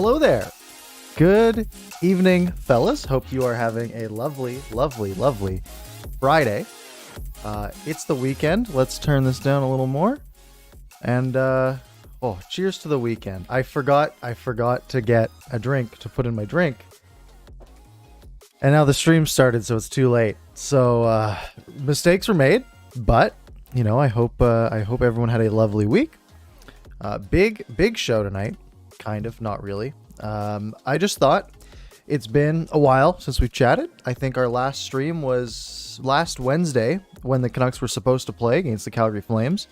Hello there. Good evening, fellas. Hope you are having a lovely, lovely, lovely Friday. It's the weekend. Let's turn this down a little more. And, cheers to the weekend. I forgot to get a drink to put in my drink. And now the stream started, so it's too late. So, mistakes were made, but, I hope everyone had a lovely week. Big show tonight. Kind of, not really. I just thought it's been a while since we've chatted. I think our last stream was last Wednesday when the Canucks were supposed to play against the Calgary Flames,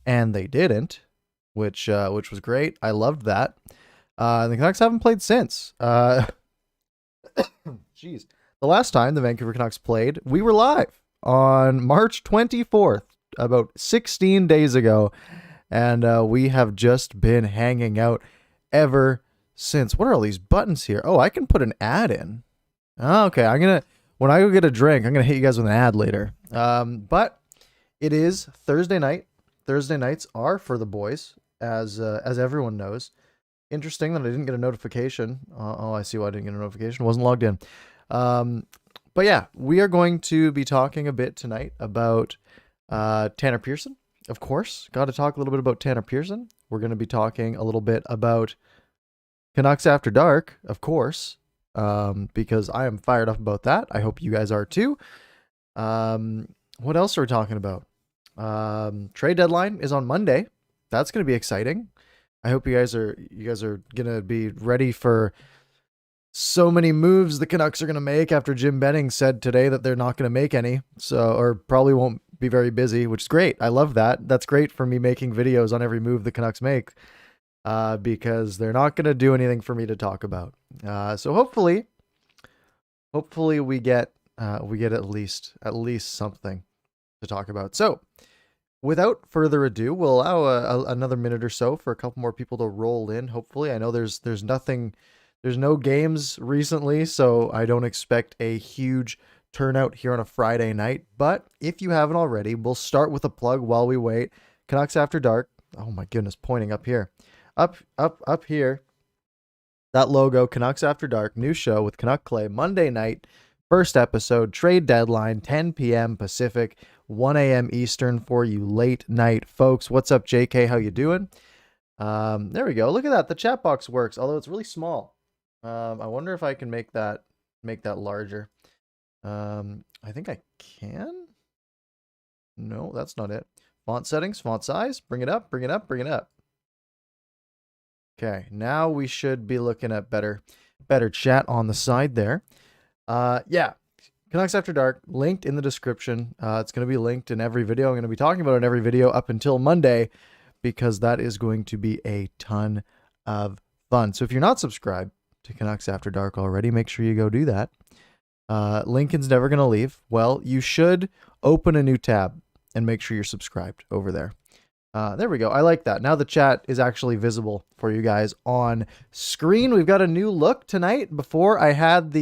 and they didn't, which was great. I loved that. The Canucks haven't played since. Jeez. The last time the Vancouver Canucks played, we were live on March 24th, about 16 days ago, and we have just been hanging out ever since. What are all these buttons here? Oh, I can put an ad in. Oh, okay, when I go get a drink, I'm gonna hit you guys with an ad later. But it is Thursday night. Thursday nights are for the boys, as everyone knows. Interesting that I didn't get a notification. I see why I didn't get a notification. Wasn't logged in. But yeah, we are going to be talking a bit tonight about Tanner Pearson. Of course, got to talk a little bit about Tanner Pearson. We're going to be talking a little bit about Canucks After Dark, of course, because I am fired up about that. I hope you guys are too. What else are we talking about? Trade deadline is on Monday. That's going to be exciting. I hope you guys are going to be ready for so many moves the Canucks are going to make after Jim Benning said today that they're not going to make any. Or probably won't be very busy, which is great. I love that. That's great for me making videos on every move the Canucks make, because they're not going to do anything for me to talk about. So hopefully we get at least something to talk about. So without further ado, we'll allow another minute or so for a couple more people to roll in. Hopefully, I know there's no games recently, so I don't expect a huge turnout here on a Friday night. But if you haven't already, we'll start with a plug while we wait. Canucks After Dark. Oh my goodness, pointing up here. Up here. That logo, Canucks After Dark, new show with Canuck Clay, Monday night, first episode, trade deadline, 10 p.m. Pacific, 1 a.m. Eastern for you late night folks. What's up, JK? How you doing? There we go. Look at that. The chat box works, although it's really small. I wonder if I can make that larger. I think I can. No, that's not it. Font settings, font size. Bring it up, bring it up, bring it up. Okay, now we should be looking at better chat on the side there. Yeah, Canucks After Dark, linked in the description. It's going to be linked in every video. I'm going to be talking about it in every video up until Monday, because that is going to be a ton of fun. So if you're not subscribed to Canucks After Dark already, make sure you go do that. Lincoln's never going to leave. Well, you should open a new tab and make sure you're subscribed over there. There we go. I like that. Now the chat is actually visible for you guys on screen. We've got a new look tonight. Before I had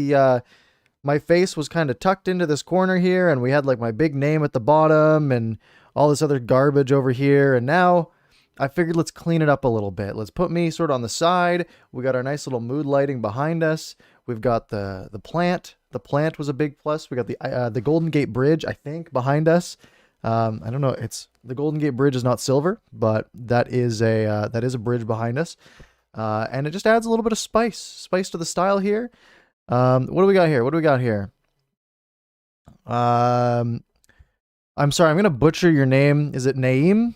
my face was kind of tucked into this corner here, and we had like my big name at the bottom and all this other garbage over here. And now I figured let's clean it up a little bit. Let's put me sort of on the side. We got our nice little mood lighting behind us. We've got the plant. The plant was a big plus. We got the Golden Gate Bridge, I think, behind us. I don't know. It's the Golden Gate Bridge is not silver, but that is a bridge behind us, and it just adds a little bit of spice to the style here. What do we got here? I'm sorry, I'm gonna butcher your name. Is it Naeem?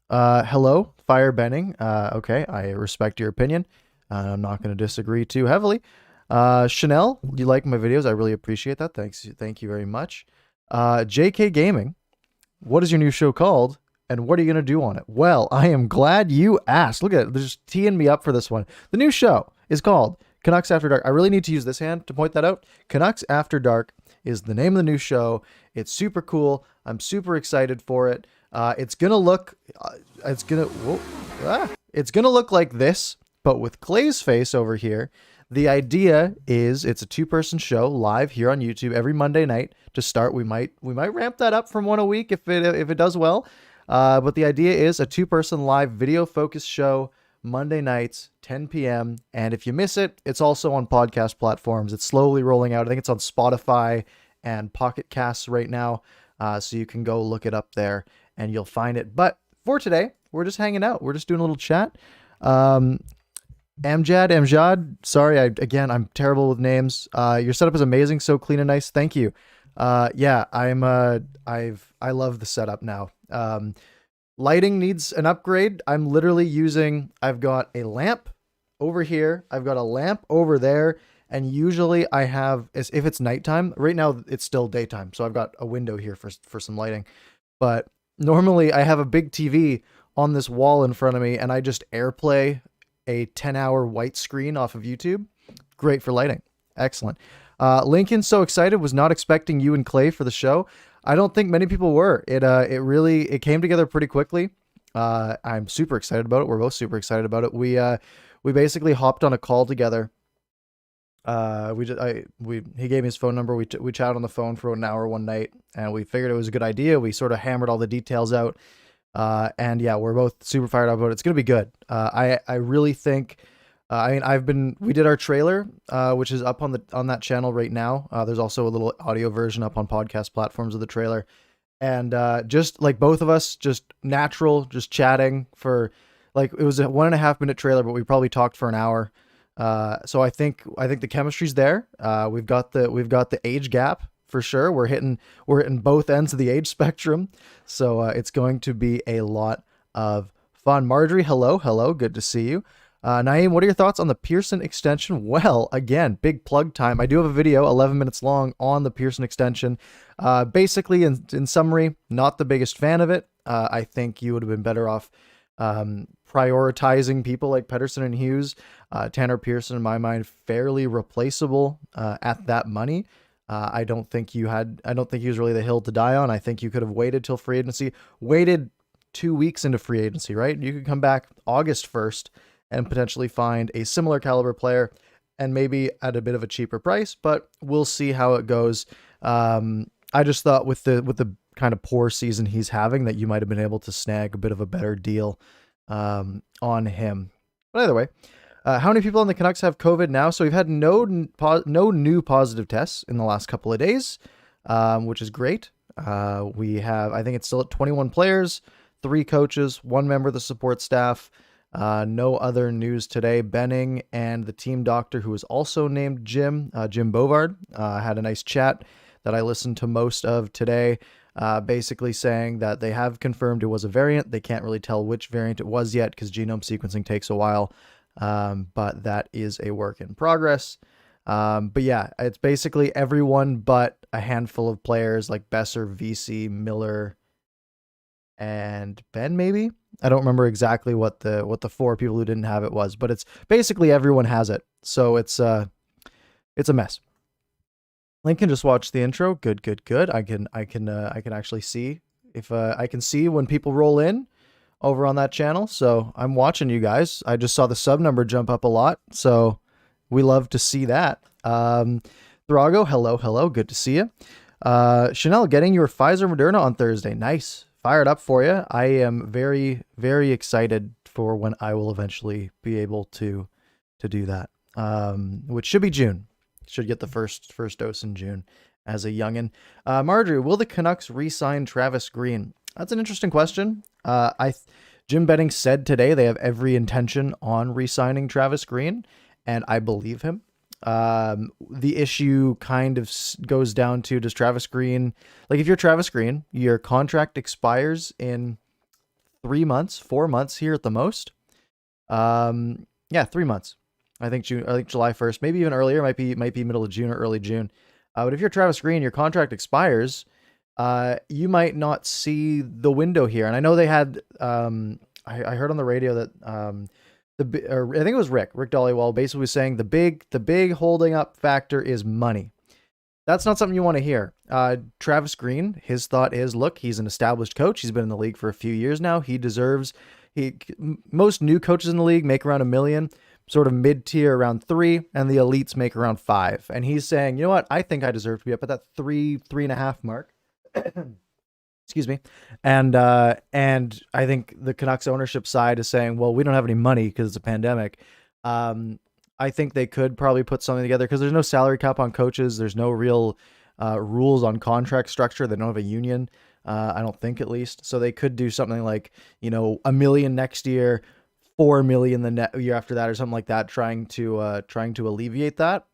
Hello, Fire Benning. Okay, I respect your opinion. I'm not gonna disagree too heavily. Chanel, you like my videos? I really appreciate that. Thank you very much. JK Gaming. What is your new show called, and what are you going to do on it? Well, I am glad you asked. Look at it. They're just teeing me up for this one. The new show is called Canucks After Dark. I really need to use this hand to point that out. Canucks After Dark is the name of the new show. It's super cool. I'm super excited for it. It's going to look like this, but with Clay's face over here. The idea is it's a two-person show live here on YouTube every Monday night to start. We might ramp that up from one a week if it does well. But the idea is a two-person live video-focused show Monday nights, 10 p.m. And if you miss it, it's also on podcast platforms. It's slowly rolling out. I think it's on Spotify and Pocket Casts right now. So you can go look it up there and you'll find it. But for today, we're just hanging out. We're just doing a little chat. Amjad, sorry, I'm terrible with names. Your setup is amazing, so clean and nice. Thank you. Yeah, I love the setup now. Lighting needs an upgrade. I'm literally I've got a lamp over here. I've got a lamp over there. And usually I have, if it's nighttime, right now it's still daytime. So I've got a window here for some lighting. But normally I have a big TV on this wall in front of me and I just AirPlay a 10-hour white screen off of YouTube. Great for lighting. Excellent. Lincoln's so excited, was not expecting you and Clay for the show. I don't think many people were. It came together pretty quickly. I'm super excited about it. We're both super excited about it. We basically hopped on a call together. He gave me his phone number. We chatted on the phone for an hour one night and we figured it was a good idea. We sort of hammered all the details out. And yeah, we're both super fired up about it. It's going to be good. I really think, we did our trailer, which is up on that channel right now. There's also a little audio version up on podcast platforms of the trailer. And, just like both of us, just natural, just chatting for like, it was a 1.5 minute trailer, but we probably talked for an hour. So I think the chemistry's there. We've got the age gap for sure. We're hitting both ends of the age spectrum. So, it's going to be a lot of fun. Marjorie, hello. Good to see you. Naeem, what are your thoughts on the Pearson extension? Well, again, big plug time. I do have a video 11 minutes long on the Pearson extension. Basically in summary, not the biggest fan of it. I think you would have been better off, prioritizing people like Pettersson and Hughes. Tanner Pearson, in my mind, fairly replaceable at that money. I don't think he was really the hill to die on. I think you could have waited till free agency, waited 2 weeks into free agency, right? You could come back August 1st and potentially find a similar caliber player and maybe at a bit of a cheaper price, but we'll see how it goes. I just thought with the kind of poor season he's having that you might have been able to snag a bit of a better deal on him. But either way, how many people on the Canucks have COVID now? So we've had no new positive tests in the last couple of days, which is great. We have, I think it's still at 21 players, 3 coaches, 1 member of the support staff. No other news today. Benning and the team doctor, who is also named Jim Bovard, had a nice chat that I listened to most of today, basically saying that they have confirmed it was a variant. They can't really tell which variant it was yet because genome sequencing takes a while, but that is a work in progress. But yeah, it's basically everyone but a handful of players like Besser, VC, Miller, and Ben, maybe? I don't remember exactly what the 4 people who didn't have it was, but it's basically everyone has it. So it's a mess. Lincoln just watched the intro. Good. I can actually see if I can see when people roll in over on that channel. So I'm watching you guys. I just saw the sub number jump up a lot. So we love to see that. Thrago, hello. Good to see you. Chanel, getting your Pfizer Moderna on Thursday. Nice. Fired up for you. I am very, very excited for when I will eventually be able to do that, which should be June. Should get the first dose in June as a youngin. Marjorie, will the Canucks re-sign Travis Green? That's an interesting question. Jim Benning said today they have every intention on re-signing Travis Green, and I believe him. The issue kind of goes down to, does Travis Green, like if you're Travis Green, your contract expires in 3 months, 4 months here at the most. 3 months. I think July 1st, maybe even earlier, might be middle of June or early June. But if you're Travis Green, your contract expires, you might not see the window here. And I know they had, I heard on the radio that, I think it was Rick Dollywall basically was saying the big holding up factor is money. That's not something you want to hear. Travis Green, his thought is, look, he's an established coach. He's been in the league for a few years now. Most new coaches in the league make around $1 million, sort of mid-tier around 3, and the elites make around 5. And he's saying, you know what? I think I deserve to be up at that 3.5 mark. Excuse Excuse me. And I think the Canucks ownership side is saying, well, we don't have any money because it's a pandemic. Um, I think they could probably put something together because there's no salary cap on coaches. There's no real rules on contract structure. They don't have a union. I don't think, at least. So they could do something like, $1 million next year, 4 million the year after that, or something like that, trying to alleviate that.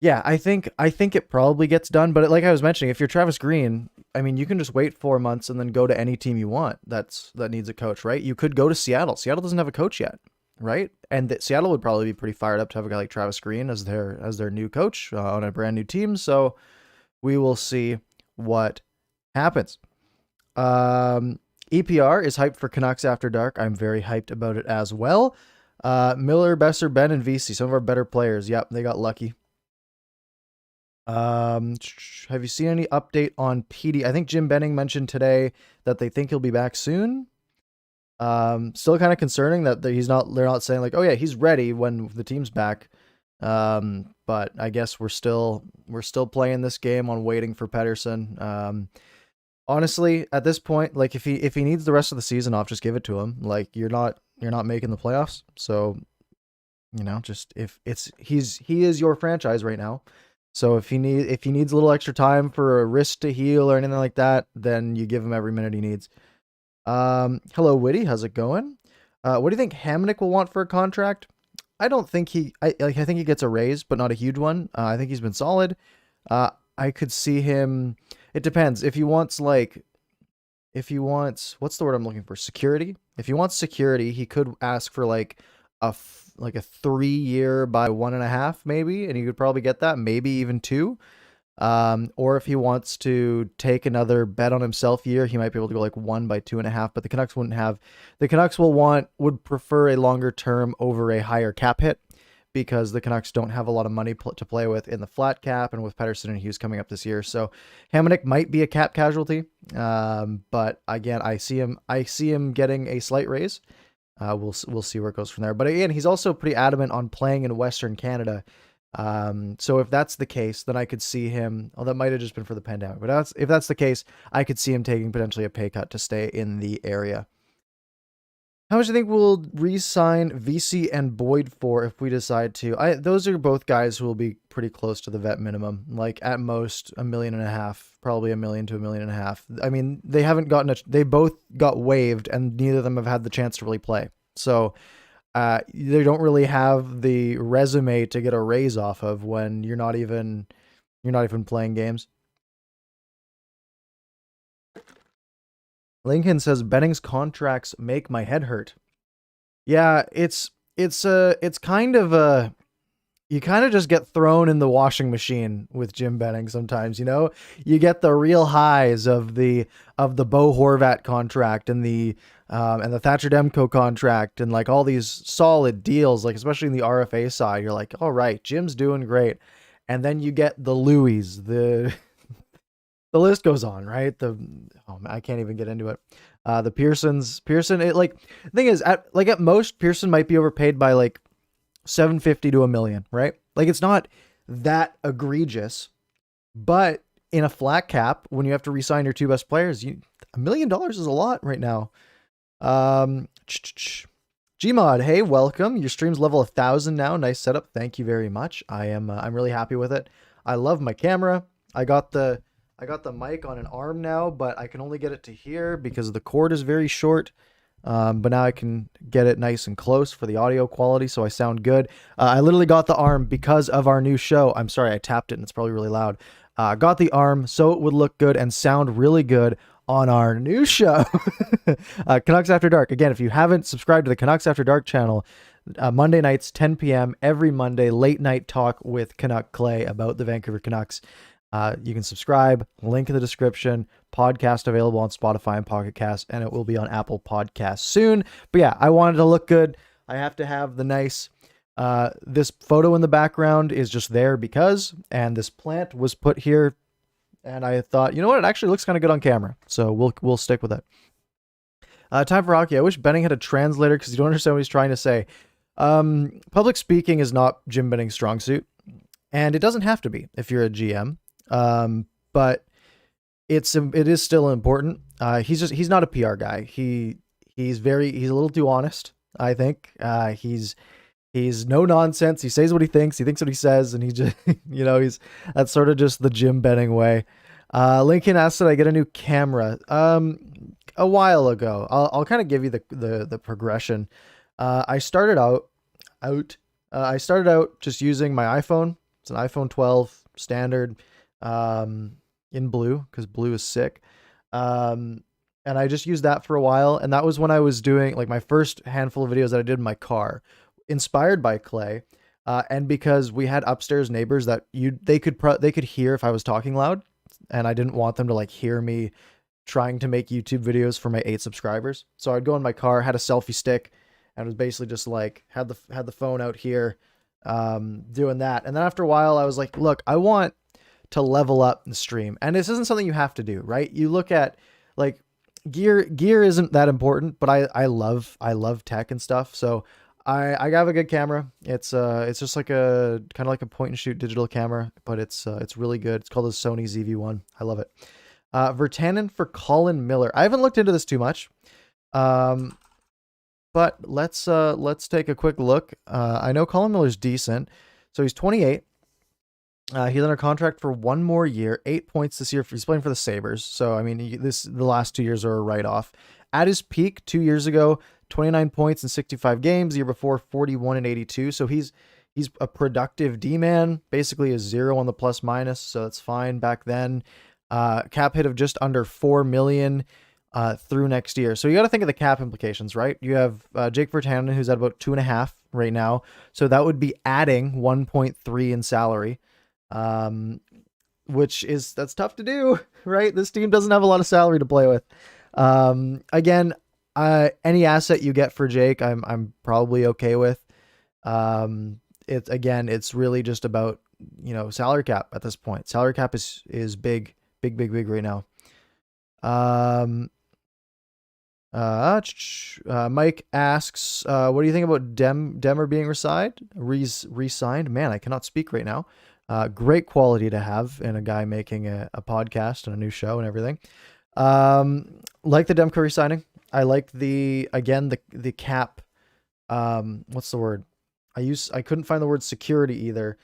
Yeah, I think it probably gets done, but like I was mentioning, if you're Travis Green, I mean, you can just wait 4 months and then go to any team you want that needs a coach, right? You could go to Seattle. Seattle doesn't have a coach yet, right? And Seattle would probably be pretty fired up to have a guy like Travis Green as their new coach on a brand new team. So we will see what happens. EPR is hyped for Canucks After Dark. I'm very hyped about it as well. Miller, Besser, Ben, and VC, some of our better players. Yep, they got lucky. Have you seen any update on PD? I think Jim Benning mentioned today that they think he'll be back soon. Still kind of concerning that they're not saying like, oh yeah, he's ready when the team's back. But I guess we're still playing this game on waiting for Pettersson. Honestly, at this point, like if he needs the rest of the season off, just give it to him. Like you're not making the playoffs, so just he is your franchise right now. So if he needs a little extra time for a wrist to heal or anything like that, then you give him every minute he needs. Hello, Witty. How's it going? What do you think Hamonic will want for a contract? I don't think I think he gets a raise, but not a huge one. I think he's been solid. I could see him. It depends. If he wants, what's the word I'm looking for? Security. If he wants security, he could ask for like a 3-year by 1.5 maybe, and he could probably get that, maybe even 2. Or if he wants to take another bet on himself year, he might be able to go like 1 by 2.5. But the Canucks wouldn't have. The Canucks would prefer a longer term over a higher cap hit, because the Canucks don't have a lot of money to play with in the flat cap, and with Pettersson and Hughes coming up this year. So Hamonic might be a cap casualty. But again, I see him getting a slight raise. We'll see where it goes from there. But again, he's also pretty adamant on playing in Western Canada. So if that's the case, then I could see him. Oh, that might have just been for the pandemic. But if that's the case, I could see him taking potentially a pay cut to stay in the area. How much do you think we'll re-sign VC and Boyd for if we decide to? Those are both guys who will be pretty close to the vet minimum, like at most $1.5 million, probably $1 million to $1.5 million. I mean, they both got waived, and neither of them have had the chance to really play. So they don't really have the resume to get a raise off of when you're not even playing games. Lincoln says Benning's contracts make my head hurt. Yeah, it's kind of you kind of just get thrown in the washing machine with Jim Benning sometimes, You get the real highs of the Bo Horvat contract and the Thatcher Demko contract and like all these solid deals, like especially in the RFA side, you're like, all right, Jim's doing great. And then you get the Louis, the list goes on, right? I can't even get into it. The Pearson, the thing is, at most, Pearson might be overpaid by like $750 to $1 million, right? Like it's not that egregious, but in a flat cap, when you have to re-sign your 2 best players, $1 million is a lot right now. Gmod, hey, welcome. Your stream's level 1,000 now. Nice setup. Thank you very much. I'm really happy with it. I love my camera. I got the mic on an arm now, but I can only get it to here because the cord is very short. But now I can get it nice and close for the audio quality, so I sound good. I literally got the arm because of our new show. I'm sorry, I tapped it and it's probably really loud. Got the arm so it would look good and sound really good on our new show. Canucks After Dark. Again, if you haven't subscribed to the Canucks After Dark channel, Monday nights, 10 p.m. every Monday, late night talk with Canuck Clay about the Vancouver Canucks. You can subscribe, link in the description, podcast available on Spotify and Pocket Cast, and it will be on Apple Podcasts soon. But yeah, I wanted to look good. I have to have the nice, this photo in the background is just there because, and this plant was put here, and I thought, you know what, it actually looks kind of good on camera. So we'll stick with it. Time for hockey. I wish Benning had a translator because you don't understand what he's trying to say. Public speaking is not Jim Benning's strong suit, and it doesn't have to be if you're a GM. But it is still important. He's not a PR guy. He's a little too honest, I think. He's no nonsense. He says what he thinks. He thinks what he says, and he just he's that's sort of just the Jim Benning way. Lincoln asked, did I get a new camera? A while ago. I'll kind of give you the progression. I started out just using my iPhone. It's an iPhone 12 standard, in blue, because blue is sick. And I just used that for a while. And that was when I was doing like my first handful of videos that I did in my car, inspired by Clay. And because we had upstairs neighbors that they could hear if I was talking loud, and I didn't want them to like hear me trying to make YouTube videos for my 8 subscribers. So I'd go in my car, had a selfie stick, and was basically just like had the phone out here, doing that. And then after a while, I was like, look, I want to level up the stream, and this isn't something you have to do, right? You look at like gear isn't that important, but I love tech and stuff. So I have a good camera. It's just like a kind of like a point and shoot digital camera, but it's really good. It's called the Sony ZV-1. I love it. Virtanen for Colin Miller. I haven't looked into this too much. But let's take a quick look. I know Colin Miller's decent. So he's 28. He's under contract for 1 more year, 8 points this year. He's playing for the Sabres. So, I mean, the last 2 years are a write-off. At his peak 2 years ago, 29 points in 65 games. The year before, 41 and 82. So he's a productive D-man, basically a 0 on the plus minus. So that's fine back then. Cap hit of just under 4 million through next year. So you got to think of the cap implications, right? You have Jake Virtanen, who's at about 2.5 right now. So that would be adding 1.3 in salary. That's tough to do, right? This team doesn't have a lot of salary to play with. Again, any asset you get for Jake, I'm probably okay with. It's really just about, salary cap at this point. Salary cap is big right now. Mike asks, what do you think about Demmer being re-signed? Man, I cannot speak right now. Great quality to have in a guy making a podcast and a new show and everything. Like the Demko re-signing. I like the cap. What's the word? I couldn't find the word security either.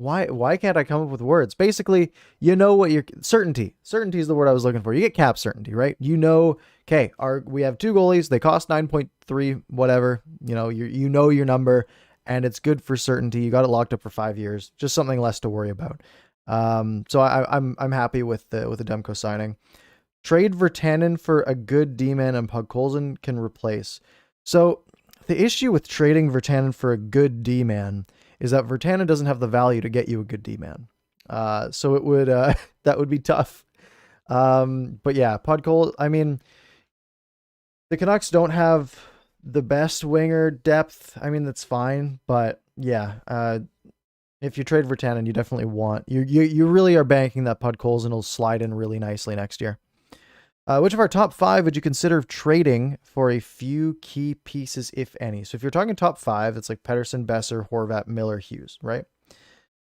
Why can't I come up with words? Basically, what your certainty. Certainty is the word I was looking for. You get cap certainty, right? Okay, we have 2 goalies, they cost 9.3, whatever. You know your number, and it's good for certainty. You got it locked up for 5 years. Just something less to worry about. So I'm happy with the Demko signing. Trade Virtanen for a good D-man and Podkolzin can replace. So the issue with trading Virtanen for a good D-man is that Virtanen doesn't have the value to get you a good D-man. So it would that would be tough. But yeah, Podkolzin, I mean, the Canucks don't have the best winger depth. I mean, that's fine, but yeah, if you trade Virtanen, you definitely want you really are banking that Podkolzin will slide in really nicely next year. Which of our top 5 would you consider trading for a few key pieces, if any? So if you're talking top 5, it's like Pettersson, Besser, Horvat, Miller, Hughes, right?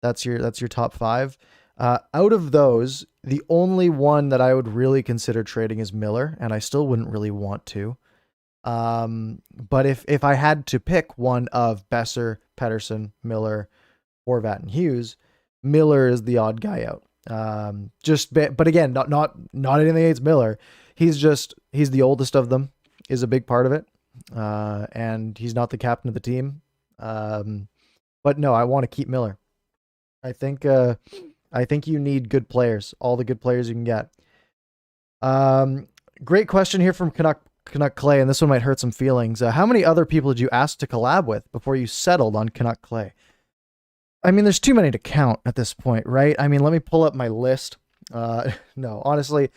That's your top 5. Out of those, the only one that I would really consider trading is Miller, and I still wouldn't really want to. But if I had to pick one of Besser, Pettersson, Miller, Horvat, and Hughes, Miller is the odd guy out. But again, not anything against Miller. He's the oldest of them, is a big part of it. And he's not the captain of the team. But no, I want to keep Miller. I think you need good players, all the good players you can get. Great question here from Canuck Clay, and this one might hurt some feelings. How many other people did you ask to collab with before you settled on Canuck Clay? I mean, there's too many to count at this point, right? I mean, let me pull up my list. No, honestly,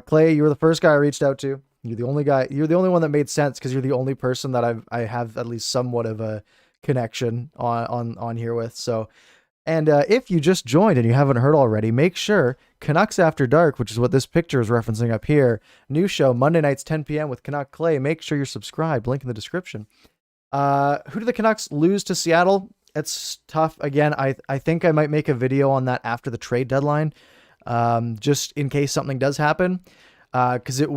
Clay, you were the first guy I reached out to. You're the only guy. You're the only one that made sense because you're the only person that I have at least somewhat of a connection on here with. So, and if you just joined and you haven't heard already, make sure Canucks After Dark, which is what this picture is referencing up here, new show Monday nights 10 p.m. with Canuck Clay. Make sure you're subscribed. Link in the description. Who do the Canucks lose to Seattle? it's tough. Again, I think I might make a video on that after the trade deadline, just in case something does happen. Because it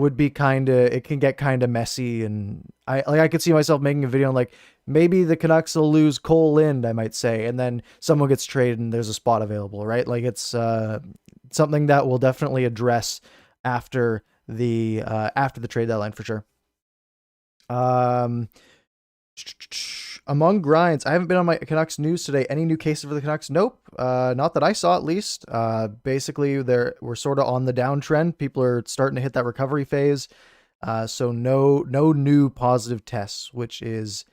can get kind of messy, and I could see myself making a video on like maybe the Canucks will lose Cole Lind, I might say, and then someone gets traded and there's a spot available, right? Like it's something that we'll definitely address after the trade deadline for sure. Among grinds, I haven't been on my Canucks news today. Any new cases for the Canucks? Nope. Not that I saw, at least. Basically, we're sort of on the downtrend. People are starting to hit that recovery phase. So no new positive tests, which is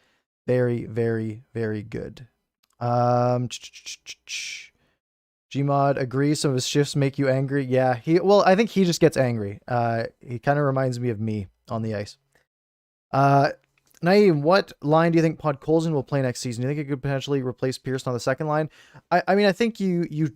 very, very, very good. Gmod agrees some of his shifts make you angry. Yeah, I think he just gets angry. He kind of reminds me of me on the ice. Naeem, what line do you think Podkolzin will play next season? Do you think it could potentially replace Pearson on the second line? I mean, I think you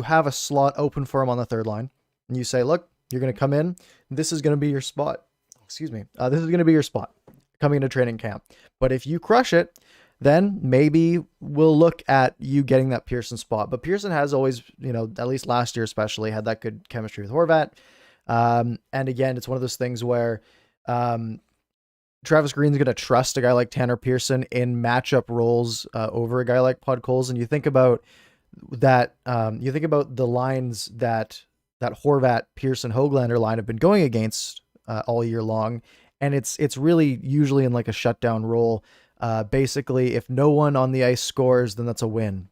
have a slot open for him on the third line, and you say, look, you're going to come in. This is going to be your spot. Excuse me. This is going to be your spot coming into training camp. But if you crush it, then maybe we'll look at you getting that Pearson spot. But Pearson has always, at least last year especially, had that good chemistry with Horvat. And again, it's one of those things where Travis Green's going to trust a guy like Tanner Pearson in matchup roles over a guy like Podkolzin. You think about that. You think about the lines that Horvat, Pearson, Höglander line have been going against all year long, and it's really usually in like a shutdown role. Basically, if no one on the ice scores, then that's a win.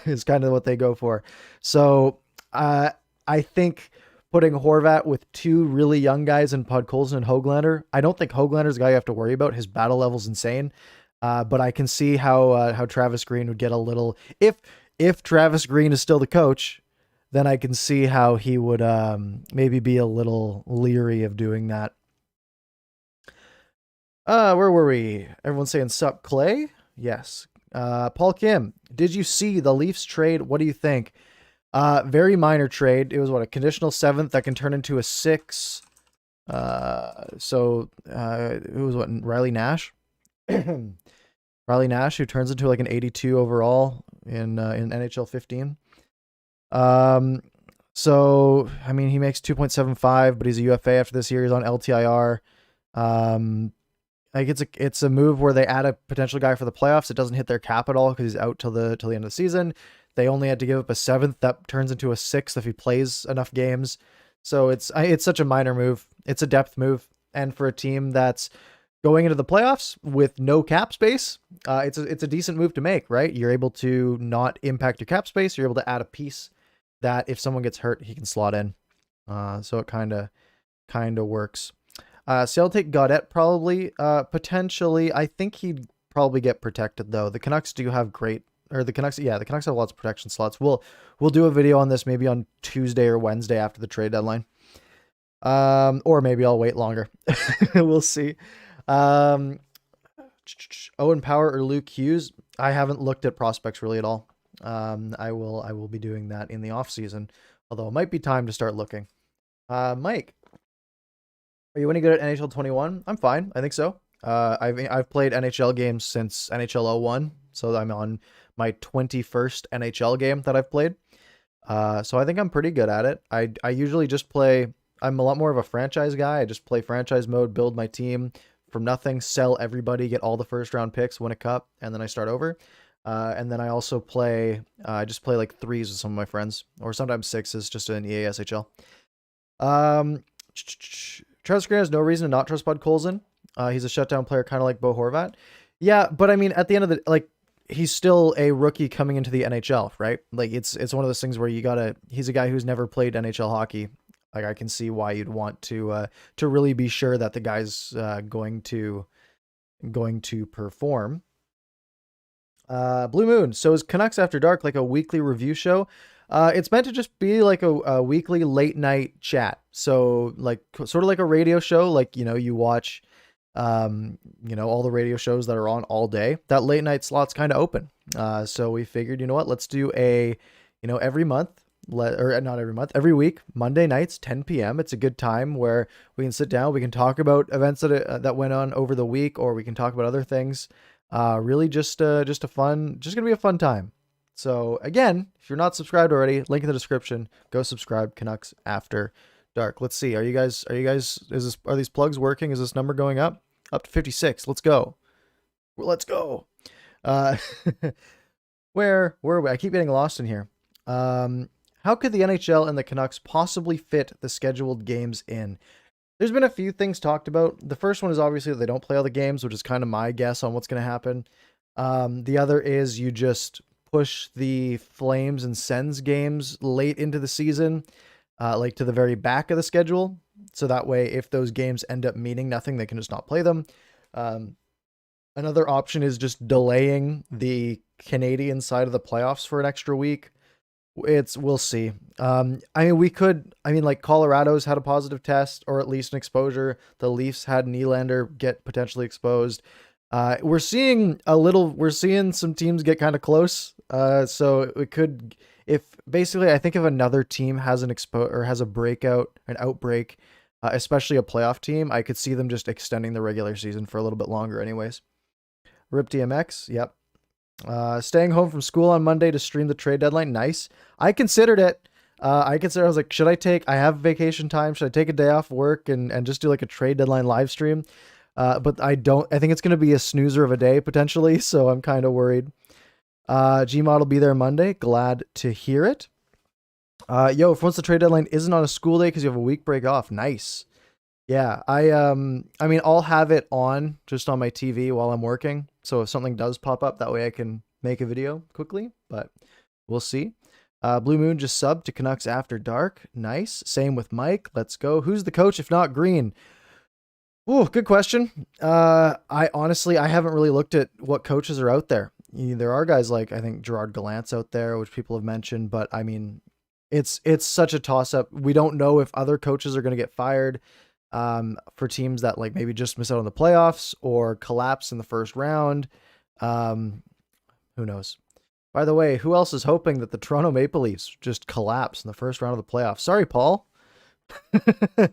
Is kind of what they go for. So I think putting Horvat with two really young guys in Podkolzin and Höglander, I don't think Höglander's a guy you have to worry about. His battle level's insane. But I can see how Travis Green would get a little, if Travis Green is still the coach, then I can see how he would maybe be a little leery of doing that. Where were we? Everyone's saying sup, Clay? Yes. Paul Kim, did you see the Leafs trade? What do you think? Very minor trade. It was a conditional 7th that can turn into a 6. It was Riley Nash? Riley Nash, who turns into like an 82 overall in NHL 15. So, I mean, he makes 2.75, but he's a UFA after this year. He's on LTIR. Like it's a move where they add a potential guy for the playoffs. It doesn't hit their cap at all because he's out till the end of the season. They only had to give up a 7th that turns into a 6th if he plays enough games. So it's such a minor move. It's a depth move, and for a team that's going into the playoffs with no cap space, it's a decent move to make, right? You're able to not impact your cap space. You're able to add a piece that if someone gets hurt, he can slot in. So it kind of works. So I'll take Gaudette probably, potentially. I think he'd probably get protected though. The Canucks do have the Canucks have lots of protection slots. We'll do a video on this maybe on Tuesday or Wednesday after the trade deadline. Or maybe I'll wait longer. We'll see. Owen Power or Luke Hughes. I haven't looked at prospects really at all. I will be doing that in the off season, although it might be time to start looking. Mike, are you any good at NHL 21? I'm fine. I think so. I've played NHL games since NHL 01, so I'm on my 21st NHL game that I've played. So I think I'm pretty good at it. I usually just play. I'm a lot more of a franchise guy. I just play franchise mode, build my team from nothing, sell everybody, get all the first round picks, win a cup, and then I start over. And then I also play. I just play like 3s with some of my friends, or sometimes 6s, just in EA SHL. Travis Green has no reason to not trust Podkolzin. He's a shutdown player, kind of like Bo Horvat. Yeah, but I mean, at the end of the he's still a rookie coming into the NHL, right? Like it's one of those things where he's a guy who's never played NHL hockey. Like I can see why you'd want to really be sure that the guy's going to perform. Blue Moon. So is Canucks After Dark like a weekly review show? It's meant to just be like a weekly late night chat. So like sort of like a radio show, like, you watch, all the radio shows that are on all day. That late night slot's kind of open. So we figured, let's do every month, or not every month, every week, Monday nights, 10 p.m. It's a good time where we can sit down, we can talk about events that went on over the week, or we can talk about other things. Really just gonna be a fun time. So again, if you're not subscribed already, link in the description. Go subscribe. Canucks After Dark. Let's see. Are you guys? Are these plugs working? Is this number going up? Up to 56. Let's go. Let's go. Uh, where were we? I keep getting lost in here. How could the NHL and the Canucks possibly fit the scheduled games in? There's been a few things talked about. The first one is obviously that they don't play all the games, which is kind of my guess on what's going to happen. The other is you just push the Flames and Sens games late into the season, like to the very back of the schedule. So that way, if those games end up meaning nothing, they can just not play them. Another option is just delaying the Canadian side of the playoffs for an extra week. We'll see. Like Colorado's had a positive test or at least an exposure. The Leafs had Nylander get potentially exposed. We're seeing some teams get kind of close. So it could, I think if another team has has an outbreak, especially a playoff team, I could see them just extending the regular season for a little bit longer anyways. Rip DMX. Yep. Staying home from school on Monday to stream the trade deadline. Nice. I considered it. I was like, I have vacation time. Should I take a day off work and just do like a trade deadline live stream? But I think it's going to be a snoozer of a day potentially. So I'm kind of worried. Gmod will be there Monday. Glad to hear it. If once the trade deadline isn't on a school day, cause you have a week break off. Nice. Yeah. I'll have it on just on my TV while I'm working. So if something does pop up, that way I can make a video quickly, but we'll see. Blue Moon just subbed to Canucks After Dark. Nice. Same with Mike. Let's go. Who's the coach if not Green? Ooh, good question. I haven't really looked at what coaches are out there. There are guys like, I think Gerard Gallant's out there, which people have mentioned, but I mean, it's such a toss up. We don't know if other coaches are going to get fired. For teams that like maybe just miss out on the playoffs or collapse in the first round. Who knows? By the way, who else is hoping that the Toronto Maple Leafs just collapse in the first round of the playoffs? Sorry, Paul. I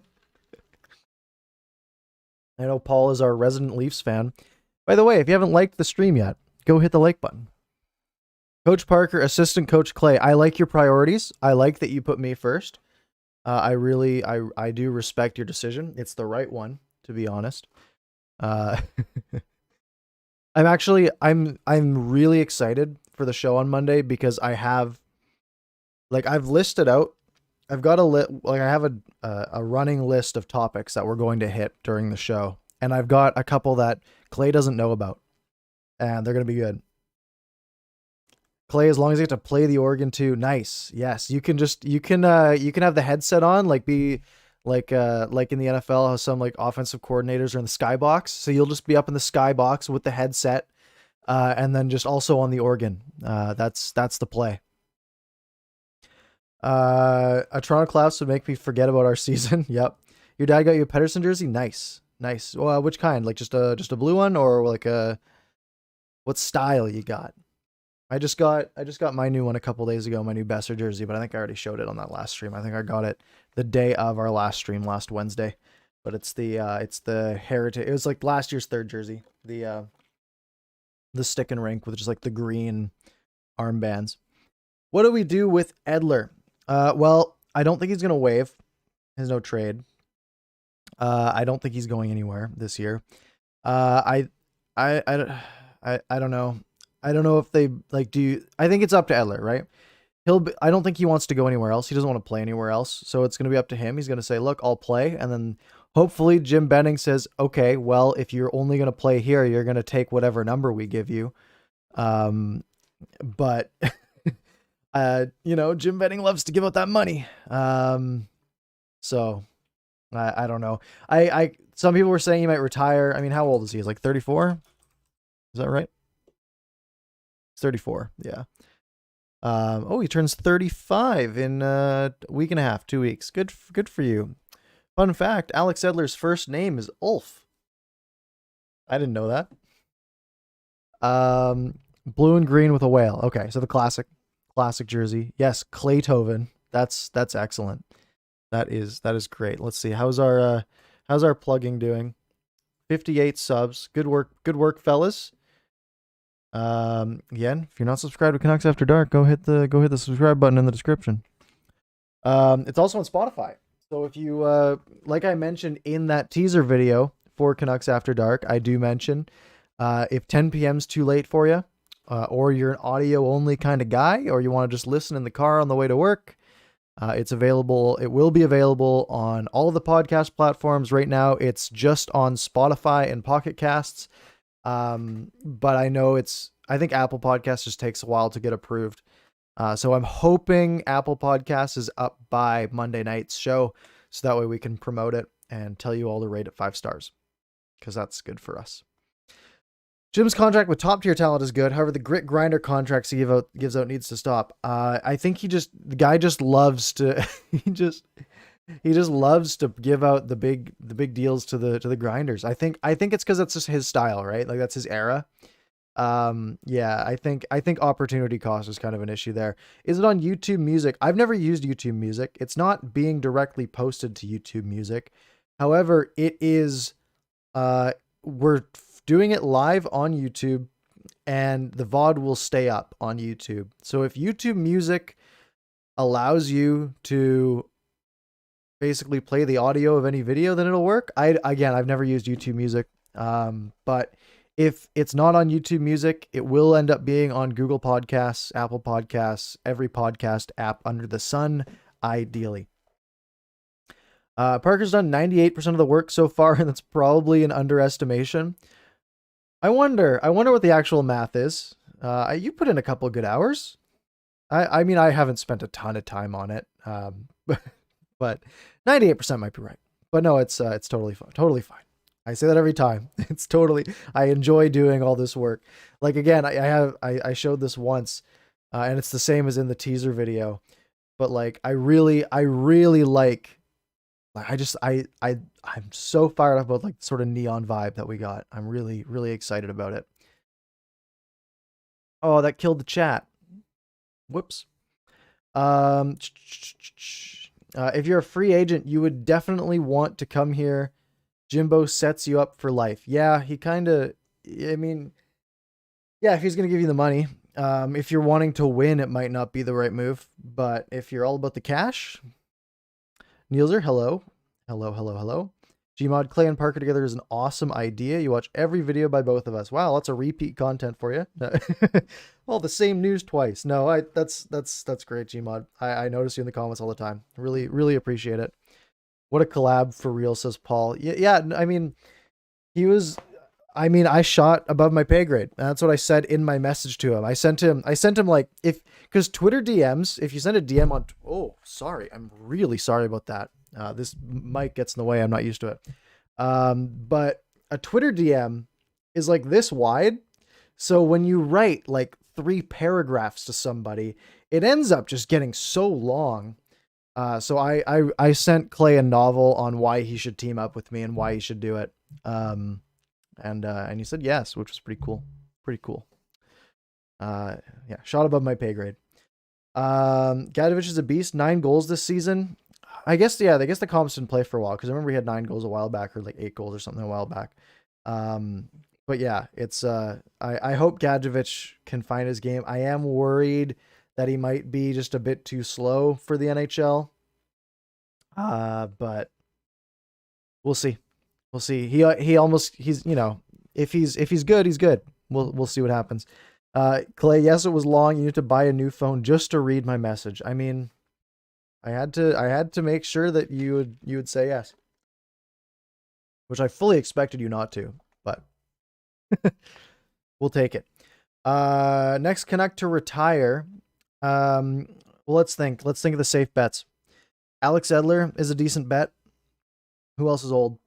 know Paul is our resident Leafs fan. By the way, if you haven't liked the stream yet, go hit the like button. Coach Parker, assistant coach Clay, I like your priorities. I like that you put me first. I do respect your decision. It's the right one, to be honest. I'm really excited for the show on Monday because I've listed out, I've got I have a running list of topics that we're going to hit during the show. And I've got a couple that Clay doesn't know about and they're going to be good. Clay, as long as you get to play the organ too. Nice. Yes. You can have the headset on, like in the NFL, how some like offensive coordinators are in the skybox. So you'll just be up in the skybox with the headset, and then just also on the organ. That's the play. A Toronto Claps would make me forget about our season. Yep. Your dad got you a Pedersen jersey? Nice. Well, which kind? Like just a blue one or like what style you got? I just got my new one a couple days ago, my new Besser jersey, but I think I already showed it on that last stream. I think I got it the day of our last stream last Wednesday. But it's the Heritage. It was like last year's third jersey. The stick and rink with just like the green armbands. What do we do with Edler? Well, I don't think he's gonna waive his no trade. I don't think he's going anywhere this year. I don't know. I don't know if they like I think it's up to Edler, right? I don't think he wants to go anywhere else. He doesn't want to play anywhere else. So it's going to be up to him. He's going to say, look, I'll play. And then hopefully Jim Benning says, okay, well, if you're only going to play here, you're going to take whatever number we give you. But Jim Benning loves to give out that money. So I don't know. Some people were saying he might retire. I mean, how old is he? He's like 34. Is that right? 34. Yeah. He turns 35 in a week and a half, 2 weeks. Good for you. Fun fact, Alex Edler's first name is Ulf. I didn't know that. Blue and green with a whale. Okay, so the classic jersey. Yes, Claytoven. That's excellent. That is great. Let's see. How's our plugging doing? 58 subs. Good work, fellas. Again, if you're not subscribed to Canucks After Dark, go hit the subscribe button in the description. It's also on Spotify. So if you like I mentioned in that teaser video for Canucks After Dark, I do mention if 10 p.m. is too late for you, or you're an audio only kind of guy, or you want to just listen in the car on the way to work, it's available. It will be available on all of the podcast platforms. Right now, it's just on Spotify and Pocket Casts. But I think Apple Podcasts just takes a while to get approved. So I'm hoping Apple Podcasts is up by Monday night's show, so that way we can promote it and tell you all to rate it 5 stars, because that's good for us. Jim's contract with top tier talent is good. However, the grit grinder contracts he gives out needs to stop. I think the guy just loves to he just loves to give out the big deals to the grinders. I think it's because that's just his style, right? Like that's his era. Yeah, I think opportunity cost is kind of an issue there. Is it on YouTube Music? I've never used YouTube Music. It's not being directly posted to YouTube Music. However, it is. We're doing it live on YouTube, and the VOD will stay up on YouTube. So if YouTube Music allows you to basically play the audio of any video, then it'll work. I've never used YouTube Music, but if it's not on YouTube Music, it will end up being on Google Podcasts, Apple Podcasts, every podcast app under the sun, ideally. Parker's done 98% of the work so far, and that's probably an underestimation. I wonder what the actual math is. You put in a couple of good hours. I mean, I haven't spent a ton of time on it, but 98% might be right. But no, it's totally fine. Totally fine. I say that every time. I enjoy doing all this work. Like again, I showed this once, and it's the same as in the teaser video. But like, I really like. I'm so fired up about like sort of neon vibe that we got. I'm really, really excited about it. Oh, that killed the chat. Whoops. If you're a free agent, you would definitely want to come here. Jimbo sets you up for life. Yeah, he kind of, I mean, yeah, if he's going to give you the money. If you're wanting to win, it might not be the right move. But if you're all about the cash, Nielser, hello. Gmod, Clay, and Parker together is an awesome idea. You watch every video by both of us. Wow, lots of repeat content for you. Well, the same news twice. No, that's great, Gmod. I notice you in the comments all the time. Really, really appreciate it. What a collab for real, says Paul. Yeah, I mean, I shot above my pay grade. That's what I said in my message to him. I sent him like, because Twitter DMs, if you send a DM on, oh, sorry, I'm really sorry about that. This mic gets in the way. I'm not used to it. But a Twitter DM is like this wide. So when you write like 3 paragraphs to somebody, it ends up just getting so long. So I sent Clay a novel on why he should team up with me and why he should do it. And he said yes, which was pretty cool. Yeah, shot above my pay grade. Gadovich is a beast. 9 goals this season. I guess the comps didn't play for a while, because I remember he had 9 goals a while back, or like 8 goals or something a while back. But yeah, it's I hope Gadovich can find his game. I am worried that he might be just a bit too slow for the NHL. But we'll see. He's, you know, if he's good, he's good. We'll see what happens. Clay, yes, it was long. You need to buy a new phone just to read my message. I mean, I had to make sure that you would say yes, which I fully expected you not to, but we'll take it. Next Canuck to retire. Well, let's think of the safe bets. Alex Edler is a decent bet. Who else is old?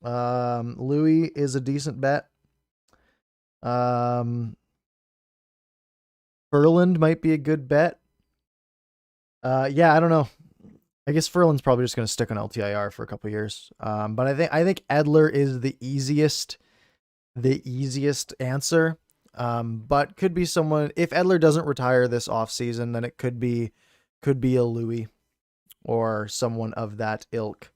Louis is a decent bet. Ferland might be a good bet. Yeah, I don't know. I guess Ferland's probably just going to stick on LTIR for a couple years. But I think Edler is the easiest answer. But could be someone, if Edler doesn't retire this offseason, then it could be a Louis or someone of that ilk.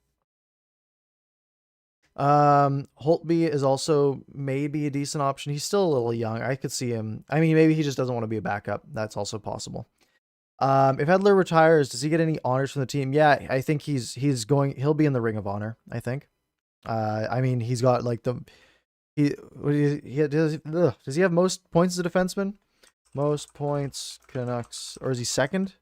Holtby is also maybe a decent option. He's still a little young. I could see him. I mean, maybe he just doesn't want to be a backup. That's also possible. If Edler retires, does he get any honors from the team? Yeah, I think he'll be in the Ring of Honor, I think. I mean, he's got like does he have most points as a defenseman? Most points Canucks, or is he second?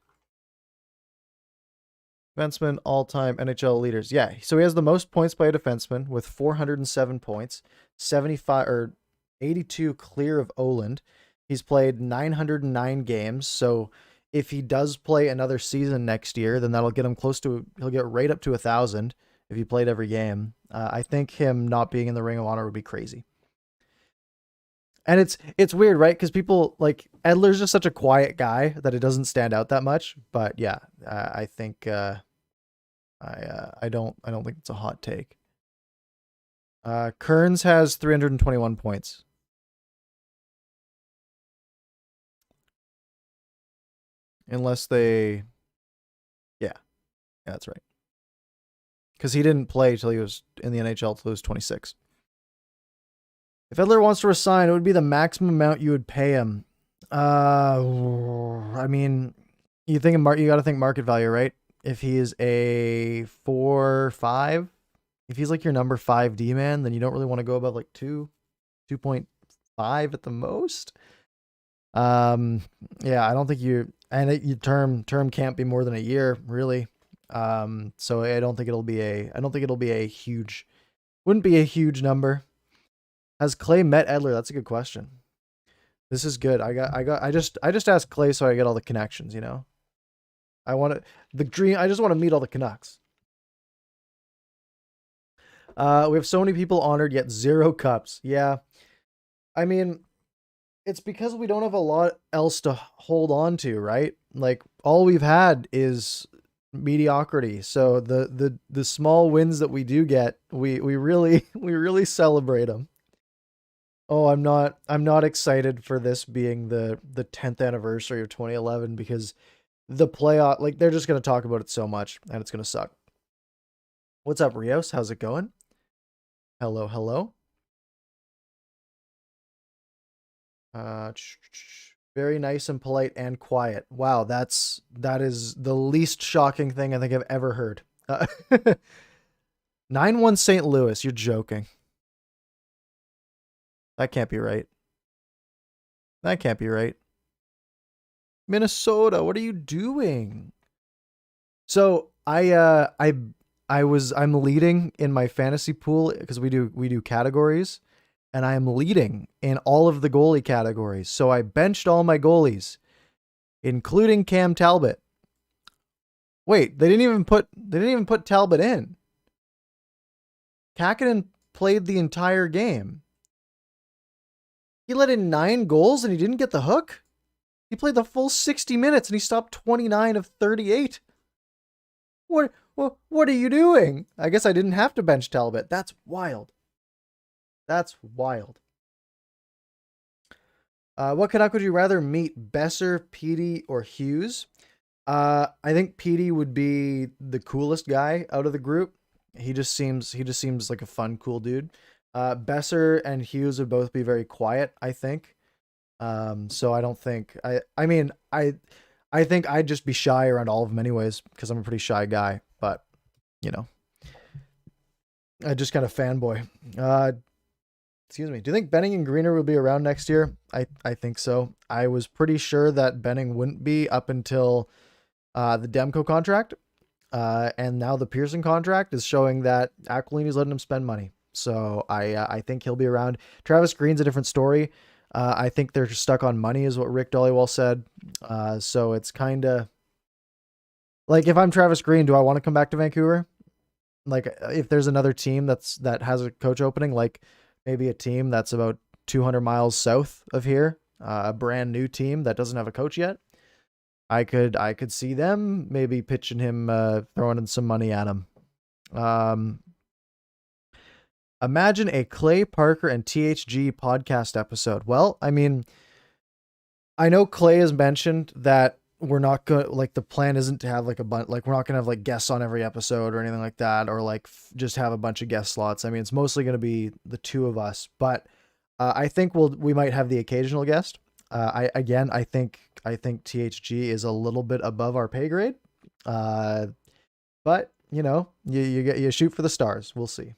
Defenseman all-time NHL leaders. Yeah, so he has the most points by a defenseman with 407 points, 75 or 82 clear of Oland. He's played 909 games, so if he does play another season next year, then that'll get him he'll get right up to 1,000 if he played every game. I think him not being in the Ring of Honor would be crazy. And it's weird, right? Because people like Edler's just such a quiet guy that it doesn't stand out that much. But yeah, I think I don't think it's a hot take. Kearns has 321 points. Unless they, yeah, that's right. Because he didn't play till he was in the NHL till he was 26. If Edler wants to resign, it would be the maximum amount you would pay him. I mean, you got to think market value, right? If he is a 4-5, if he's like your number 5 D man, then you don't really want to go above like 2.5 at the most. Yeah, I don't think your term can't be more than a year, really. So I don't think it'll be a huge, wouldn't be a huge number. Has Clay met Edler? That's a good question. This is good. I just asked Clay so I get all the connections, you know. I just want to meet all the Canucks. We have so many people honored, yet 0 cups. Yeah. I mean, it's because we don't have a lot else to hold on to, right? Like all we've had is mediocrity. So the small wins that we do get, we really celebrate them. Oh, I'm not excited for this being the 10th anniversary of 2011 because the playoff, like they're just going to talk about it so much and it's going to suck. What's up, Rios? How's it going? Hello, hello. Very nice and polite and quiet. Wow, that is the least shocking thing I think I've ever heard. 9-1 St. Louis, you're joking. That can't be right. That can't be right. Minnesota, what are you doing? So I'm leading in my fantasy pool because we do categories, and I am leading in all of the goalie categories. So I benched all my goalies, including Cam Talbot. Wait, they didn't even put Talbot in. Kakinen played the entire game. He let in 9 goals and he didn't get the hook? He played the full 60 minutes and he stopped 29 of 38. What are you doing? I guess I didn't have to bench Talbot. That's wild. That's wild. What Canuck would you rather meet, Besser, Petey, or Hughes? I think Petey would be the coolest guy out of the group. He just seems like a fun, cool dude. Besser and Hughes would both be very quiet, I think. So I don't think I mean I think I'd just be shy around all of them anyways because I'm a pretty shy guy, but you know, I just kind of fanboy. Excuse me. Do you think Benning and Greener will be around next year? I think so. I was pretty sure that Benning wouldn't be up until the Demko contract. And now the Pearson contract is showing that Aquilini's letting him spend money. So I think he'll be around. Travis Green's a different story. I think they're stuck on money is what Rick Dollywall said. So it's kind of like, if I'm Travis Green, do I want to come back to Vancouver? Like if there's another team that has a coach opening, like maybe a team that's about 200 miles south of here, a brand new team that doesn't have a coach yet, I could see them maybe pitching him, throwing in some money at him. Imagine a Clay Parker and THG podcast episode. Well, I mean, I know Clay has mentioned that we're not going to, like, the plan isn't to have like a bunch, like, we're not going to have like guests on every episode or anything like that, or like just have a bunch of guest slots. I mean, it's mostly going to be the two of us, but I think we might have the occasional guest. I think THG is a little bit above our pay grade. But you know, you shoot for the stars. We'll see.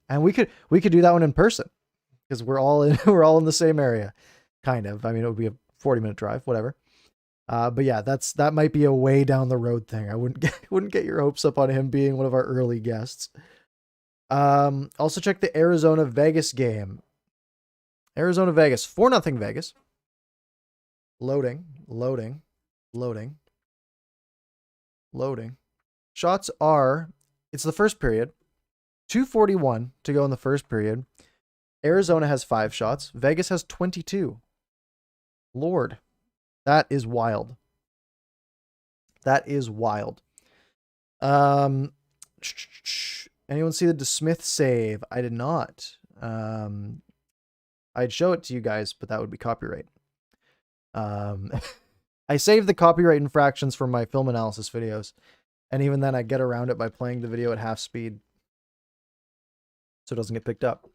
And we could do that one in person because we're all in we're all in the same area, kind of. I mean, it would be a 40-minute drive, whatever. But yeah, that might be a way down the road thing. I wouldn't get your hopes up on him being one of our early guests. Also check the Arizona Vegas game. Arizona Vegas, 4-0 Vegas. Loading. Shots are, it's the first period. 2:41 to go in the first period. Arizona has 5 shots. Vegas has 22. Lord, that is wild. That is wild. Anyone see the DeSmith save? I did not. I'd show it to you guys, but that would be copyright. I saved the copyright infractions from my film analysis videos, and even then I get around it by playing the video at half speed so it doesn't get picked up.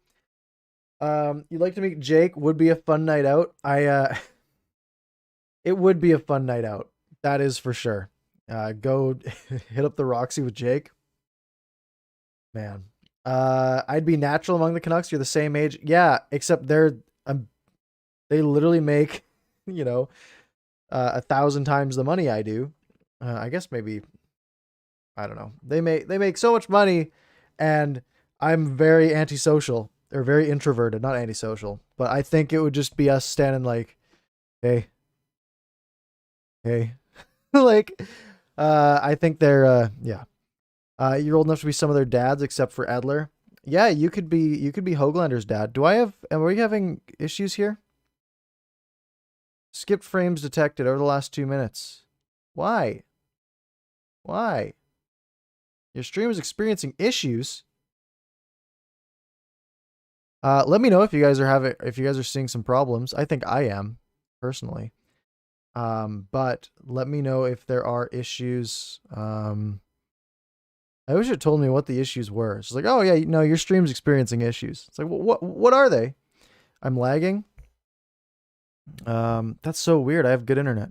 You'd like to meet Jake? Would be a fun night out. It would be a fun night out. That is for sure. Go hit up the Roxy with Jake. Man. I'd be natural among the Canucks. You're the same age. Yeah, except they literally make, you know, 1,000 times the money I do. I guess maybe, I don't know. They make so much money, and I'm very antisocial, or very introverted, not antisocial. But I think it would just be us standing like, hey. Like, I think they're, yeah. You're old enough to be some of their dads, except for Edler. Yeah, you could be Hoaglander's dad. Am we having issues here? Skipped frames detected over the last 2 minutes. Why? Your stream is experiencing issues. Let me know if you guys are seeing some problems. I think I am, personally. But let me know if there are issues. I wish it told me what the issues were. It's like, oh yeah, no, your stream's experiencing issues. It's like, what are they? I'm lagging. That's so weird. I have good internet.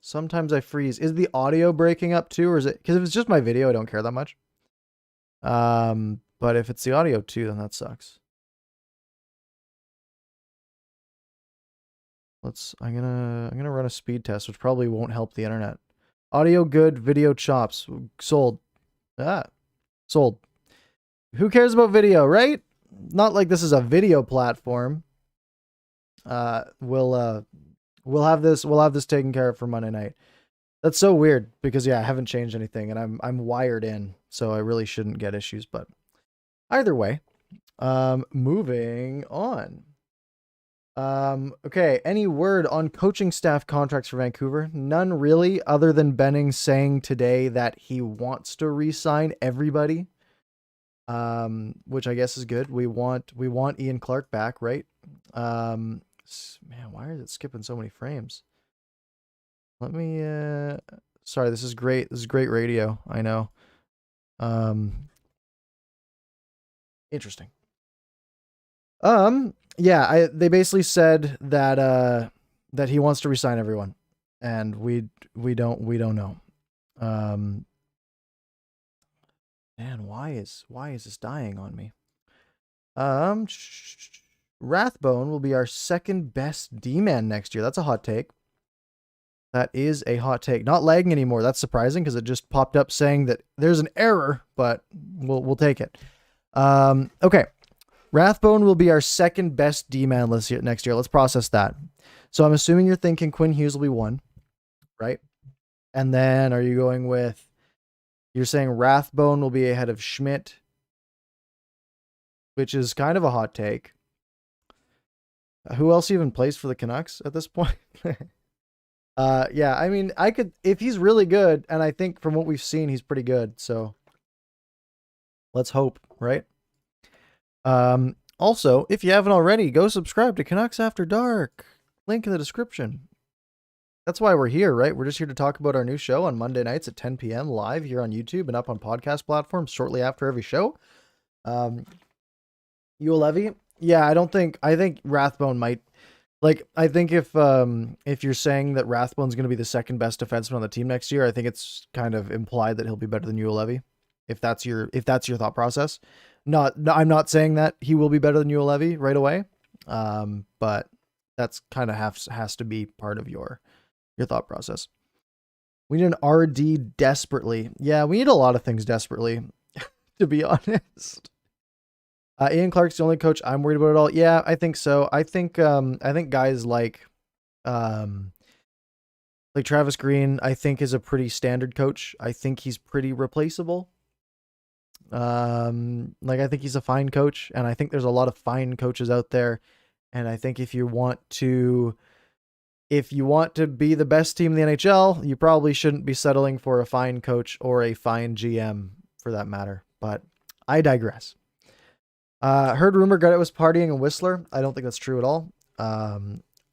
Sometimes I freeze. Is the audio breaking up too, or is it? Because if it's just my video, I don't care that much. But if it's the audio too, then that sucks. I'm gonna run a speed test, which probably won't help the internet. Audio good, video chops. Sold. Sold. Who cares about video, right? Not like this is a video platform. We'll have this taken care of for Monday night. That's so weird because yeah, I haven't changed anything and I'm wired in, so I really shouldn't get issues, but either way, moving on. Okay, any word on coaching staff contracts for Vancouver? None really, other than Benning saying today that he wants to re-sign everybody. Which I guess is good. We want Ian Clark back, right? Man, why is it skipping so many frames? Let me sorry, this is great. This is great radio, I know. Interesting. Yeah, they basically said that that he wants to resign everyone, and we don't know. Man, why is this dying on me? Rathbone will be our second best D-man next year. That's a hot take. That is a hot take. Not lagging anymore. That's surprising because it just popped up saying that there's an error, but we'll take it. Okay. Rathbone will be our second best D-man next year. Let's process that. So I'm assuming you're thinking Quinn Hughes will be 1, right? And then are you going with, you're saying Rathbone will be ahead of Schmidt, which is kind of a hot take. Who else even plays for the Canucks at this point? Yeah, I mean, I could, if he's really good, and I think from what we've seen, he's pretty good. So let's hope, right? Also, if you haven't already, go subscribe to Canucks After Dark. Link in the description. that's why we're here, right? We're just here to talk about our new show on Monday nights at 10 p.m. live here on YouTube and up on podcast platforms shortly after every show. Levy, yeah, I think Rathbone might. Like, I think if you're saying that Rathbone's going to be the second best defenseman on the team next year, I think it's kind of implied that he'll be better than Levy. If that's your thought process. I'm not saying that he will be better than Levy right away. But that's kind of has to be part of your thought process. We need an RD desperately. Yeah, we need a lot of things desperately, to be honest. Ian Clark's the only coach I'm worried about at all. Yeah, I think so. I think guys like Travis Green, I think is a pretty standard coach. I think he's pretty replaceable. I think he's a fine coach, and I think there's a lot of fine coaches out there. And I think if you want to be the best team in the NHL, you probably shouldn't be settling for a fine coach or a fine GM for that matter. But I digress. Heard rumor Guttett was partying in Whistler. I don't think that's true at all.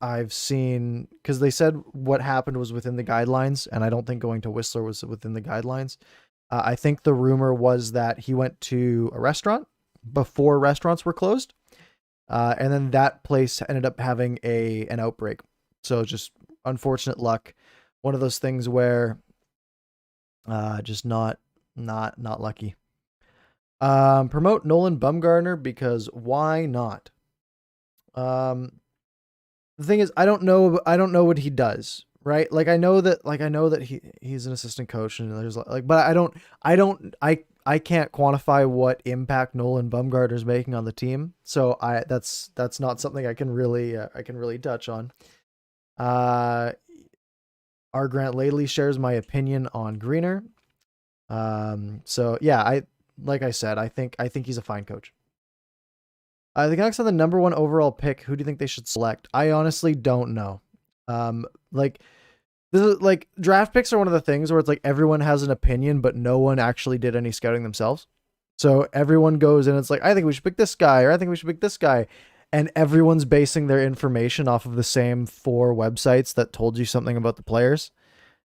I've seen, because they said what happened was within the guidelines, and I don't think going to Whistler was within the guidelines. I think the rumor was that he went to a restaurant before restaurants were closed. And then that place ended up having an outbreak. So just unfortunate luck. One of those things where just not lucky. Promote Nolan Bumgarner because why not? The thing is, I don't know what he does, right? Like I know that he's an assistant coach and there's but I can't quantify what impact Nolan Bumgarner is making on the team. So that's not something I can really touch on. R. Grant Ladley shares my opinion on Greener. So yeah, like I said, I think he's a fine coach. The Canucks have the number 1 overall pick. Who do you think they should select? I honestly don't know. This is draft picks are one of the things where it's like everyone has an opinion, but no one actually did any scouting themselves. So everyone goes in, it's like, I think we should pick this guy, or I think we should pick this guy. And everyone's basing their information off of the same 4 websites that told you something about the players,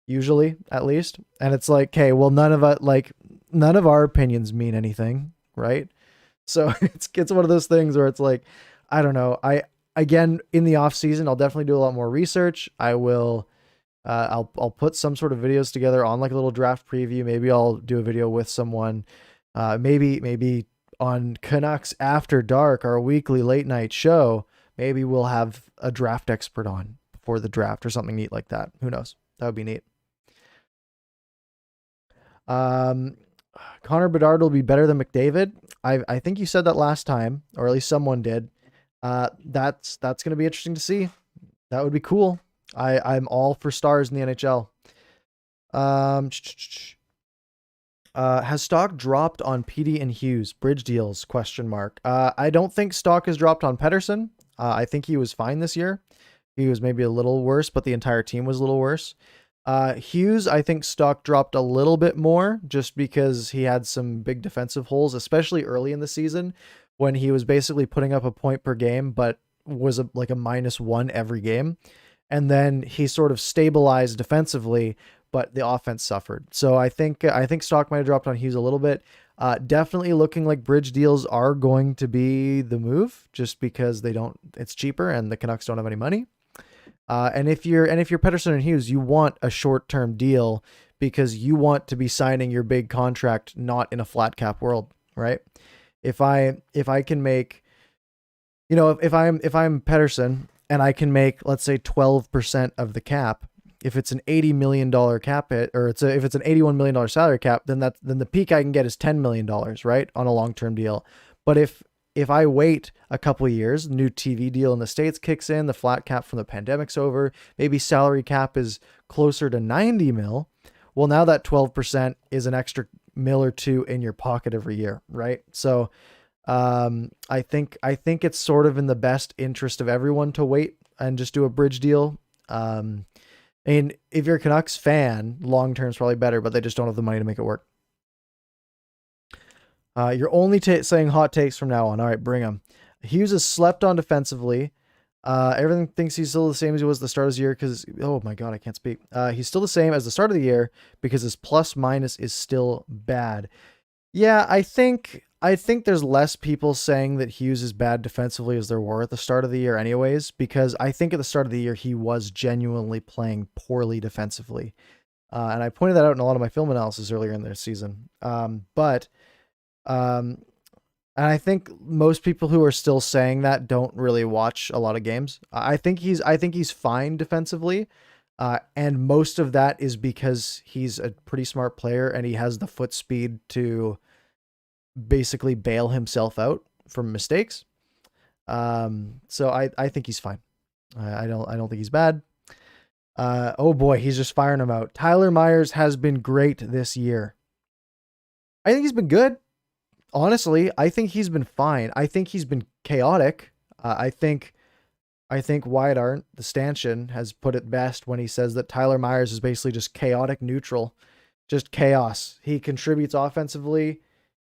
usually, at least. And it's like, okay, well, none of our opinions mean anything, right? So it's one of those things where it's like, I don't know. Again, in the off season, I'll definitely do a lot more research. I will, I'll put some sort of videos together on like a little draft preview. Maybe I'll do a video with someone, maybe on Canucks After Dark, our weekly late night show. Maybe we'll have a draft expert on before the draft or something neat like that. Who knows? That would be neat. Connor Bedard will be better than McDavid. I think you said that last time, or at least someone did. That's going to be interesting to see. That would be cool. I'm all for stars in the NHL. Has stock dropped on PD and Hughes? Bridge deals? ? I don't think stock has dropped on Pettersson. I think he was fine this year. He was maybe a little worse, but the entire team was a little worse. Hughes, I think stock dropped a little bit more just because he had some big defensive holes, especially early in the season when he was basically putting up a point per game, but was like a -1 every game. And then he sort of stabilized defensively, but the offense suffered. So I think stock might have dropped on Hughes a little bit. Definitely looking like bridge deals are going to be the move just because it's cheaper and the Canucks don't have any money. And if you're Pettersson and Hughes, you want a short-term deal because you want to be signing your big contract not in a flat cap world, right? If I can make, if I'm Pettersson and I can make, let's say 12% of the cap, if it's an $80 million cap hit, or if it's an $81 million salary cap, then the peak I can get is $10 million, right? On a long-term deal. But if I wait a couple of years, new TV deal in the States kicks in, the flat cap from the pandemic's over, maybe salary cap is closer to 90 mil. Well, now that 12% is an extra mil or two in your pocket every year, right? So I think it's sort of in the best interest of everyone to wait and just do a bridge deal. And if you're a Canucks fan, long term is probably better, but they just don't have the money to make it work. You're only saying hot takes from now on. All right, bring them. Hughes has slept on defensively. Everything thinks he's still the same as he was at the start of the year because, oh my God, I can't speak. He's still the same as the start of the year because his plus minus is still bad. Yeah, I think there's less people saying that Hughes is bad defensively as there were at the start of the year anyways, because I think at the start of the year he was genuinely playing poorly defensively. And I pointed that out in a lot of my film analysis earlier in the season. But um, and I think most people who are still saying that don't really watch a lot of games. I think he's fine defensively. And most of that is because he's a pretty smart player and he has the foot speed to basically bail himself out from mistakes. So I think he's fine. I don't think he's bad. Oh boy, he's just firing them out. Tyler Myers has been great this year. I think he's been good. Honestly, I think he's been fine. I think he's been chaotic. I think Wyatt Arndt, the stanchion, has put it best when he says that Tyler Myers is basically just chaotic neutral, just chaos. He contributes offensively.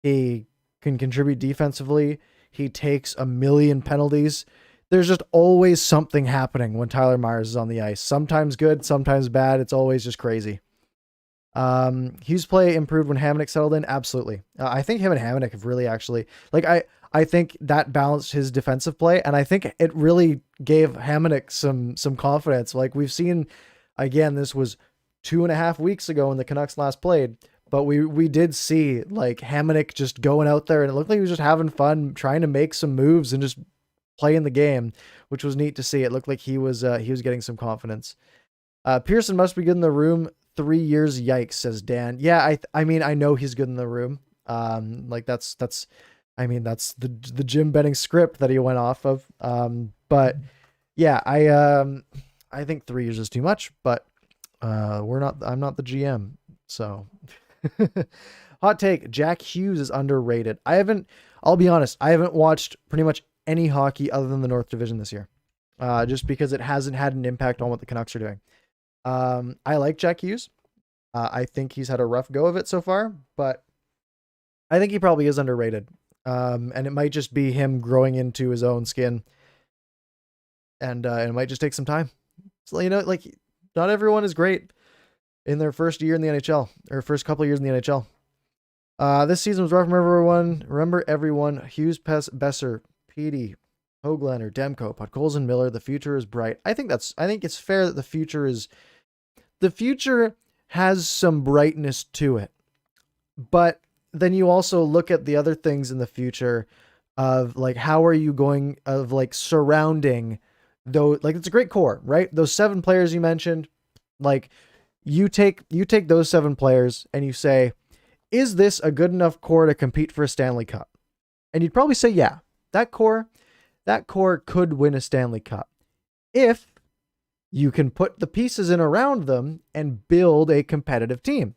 He can contribute defensively. He takes a million penalties. There's just always something happening when Tyler Myers is on the ice. Sometimes good, sometimes bad. It's always just crazy. Hughes' play improved when Hamonic settled in. Absolutely. I think him and Hamonic have really actually like I think that balanced his defensive play, and I think it really gave Hamonic some confidence. Like we've seen, again, this was 2.5 weeks ago when the Canucks last played, but we did see like Hamonic just going out there, and it looked like he was just having fun, trying to make some moves and just playing the game, which was neat to see. It looked like he was getting some confidence. Pearson must be good in the room. 3 years, yikes, says Dan. Yeah, I mean I know he's good in the room. Like that's I mean that's the Jim Benning script that he went off of. But yeah, I think 3 years is too much, but I'm not the GM. So hot take, Jack Hughes is underrated. I'll be honest, I haven't watched pretty much any hockey other than the North Division this year. Just because it hasn't had an impact on what the Canucks are doing. I like Jack Hughes. I think he's had a rough go of it so far, but I think he probably is underrated. And it might just be him growing into his own skin, and it might just take some time. So, like not everyone is great in their first year in the NHL or first couple of years in the NHL. This season was rough. Remember everyone. Hughes, Besser, Petey, Hoglander, Demko, Podkolzin, Miller. The future is bright. I think it's fair that the future has some brightness to it. But then you also look at the other things in the future of like, how are you going of like surrounding though? Like it's a great core, right? Those 7 players you mentioned, like you take those 7 players and you say, is this a good enough core to compete for a Stanley Cup? And you'd probably say, yeah, that core could win a Stanley Cup if you can put the pieces in around them and build a competitive team.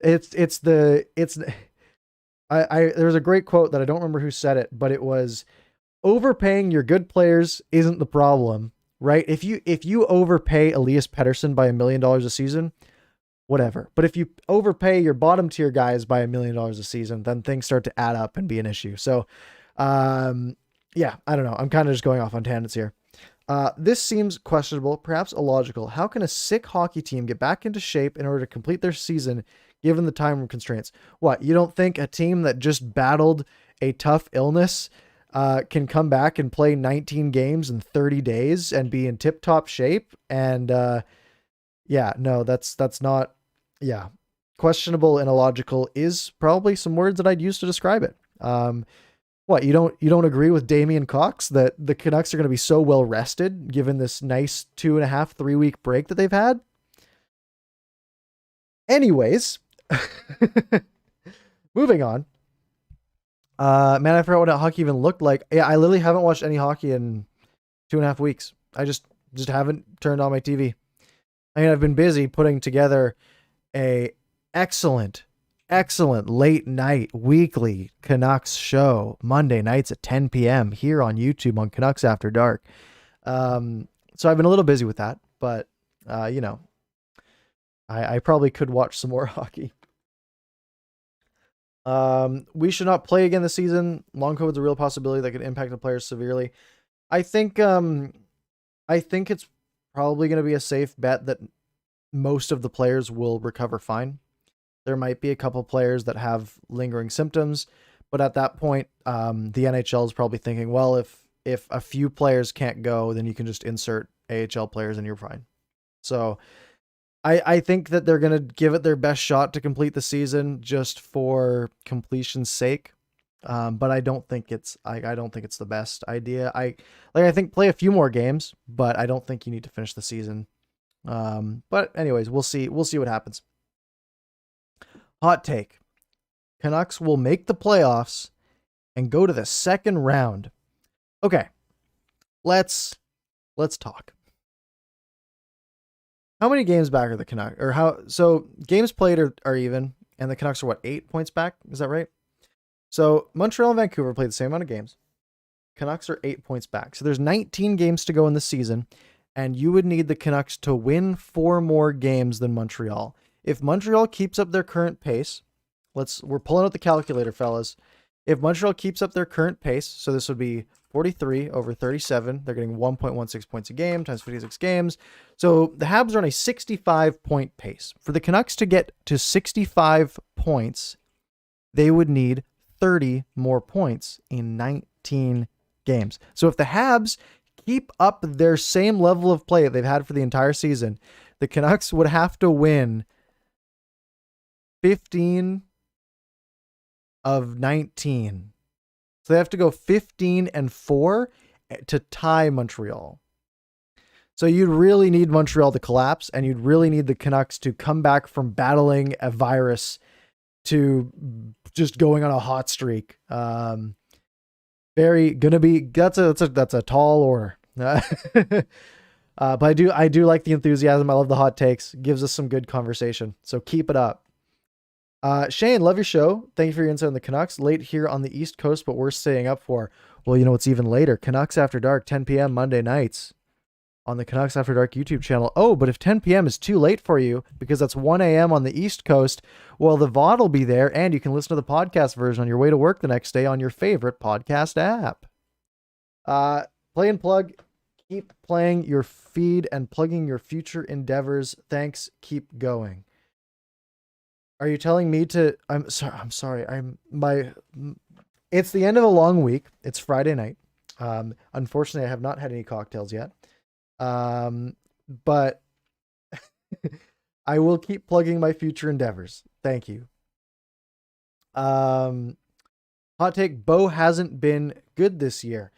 There's a great quote that I don't remember who said it, but it was, overpaying your good players isn't the problem, right? If you overpay Elias Pettersson by $1 million a season, whatever. But if you overpay your bottom tier guys by $1 million a season, then things start to add up and be an issue. So, yeah, I don't know. I'm kind of just going off on tangents here. This seems questionable, perhaps illogical. How can a sick hockey team get back into shape in order to complete their season given the time constraints? What, you don't think a team that just battled a tough illness can come back and play 19 games in 30 days and be in tip-top shape? And yeah, no, that's not, yeah. Questionable and illogical is probably some words that I'd use to describe it. What, you don't agree with Damian Cox that the Canucks are going to be so well rested given this nice 2.5-3 week break that they've had? Anyways, moving on. Man, I forgot what hockey even looked like. Yeah, I literally haven't watched any hockey in 2.5 weeks. I just haven't turned on my TV. I mean, I've been busy putting together a excellent late night weekly Canucks show Monday nights at 10 p.m. here on YouTube on Canucks After Dark. So I've been a little busy with that, but I probably could watch some more hockey. We should not play again this season. Long COVID's a real possibility that could impact the players severely. I think I think it's probably going to be a safe bet that most of the players will recover fine. There might be a couple players that have lingering symptoms, but at that point, the NHL is probably thinking, well, if a few players can't go, then you can just insert AHL players and you're fine. So I think that they're going to give it their best shot to complete the season just for completion's sake. But I don't think it's I don't think it's the best idea. I think play a few more games, but I don't think you need to finish the season. But anyways, we'll see what happens. Hot take. Canucks will make the playoffs and go to the second round. Okay. Let's talk. How many games back are the Canucks? So games played are even, and the Canucks are what, 8 points back? Is that right? So Montreal and Vancouver played the same amount of games. Canucks are 8 points back. So there's 19 games to go in the season, and you would need the Canucks to win 4 more games than Montreal. If Montreal keeps up their current pace, we're pulling out the calculator, fellas. If Montreal keeps up their current pace, so this would be 43 over 37, they're getting 1.16 points a game times 56 games. So the Habs are on a 65-point pace. For the Canucks to get to 65 points, they would need 30 more points in 19 games. So if the Habs keep up their same level of play that they've had for the entire season, the Canucks would have to win 15 of 19. So they have to go 15-4 to tie Montreal. So you'd really need Montreal to collapse, and you'd really need the Canucks to come back from battling a virus to just going on a hot streak. That's a tall order. But I do like the enthusiasm. I love the hot takes. Gives us some good conversation. So keep it up. Shane, love your show. Thank you for your insight on the Canucks. Late here on the East Coast, but we're staying up for, well, you know what's even later? Canucks After Dark, 10 p.m. Monday nights on the Canucks After Dark YouTube channel. Oh, but if 10 p.m. is too late for you, because that's 1 a.m. on the East Coast, well, the VOD will be there, and you can listen to the podcast version on your way to work the next day on your favorite podcast app. Play and plug. Keep playing your feed and plugging your future endeavors. Thanks. Keep going. Are you telling me to... I'm sorry. It's the end of a long week. It's Friday night. Unfortunately, I have not had any cocktails yet. But I will keep plugging my future endeavors. Thank you. Hot take, Bo hasn't been good this year.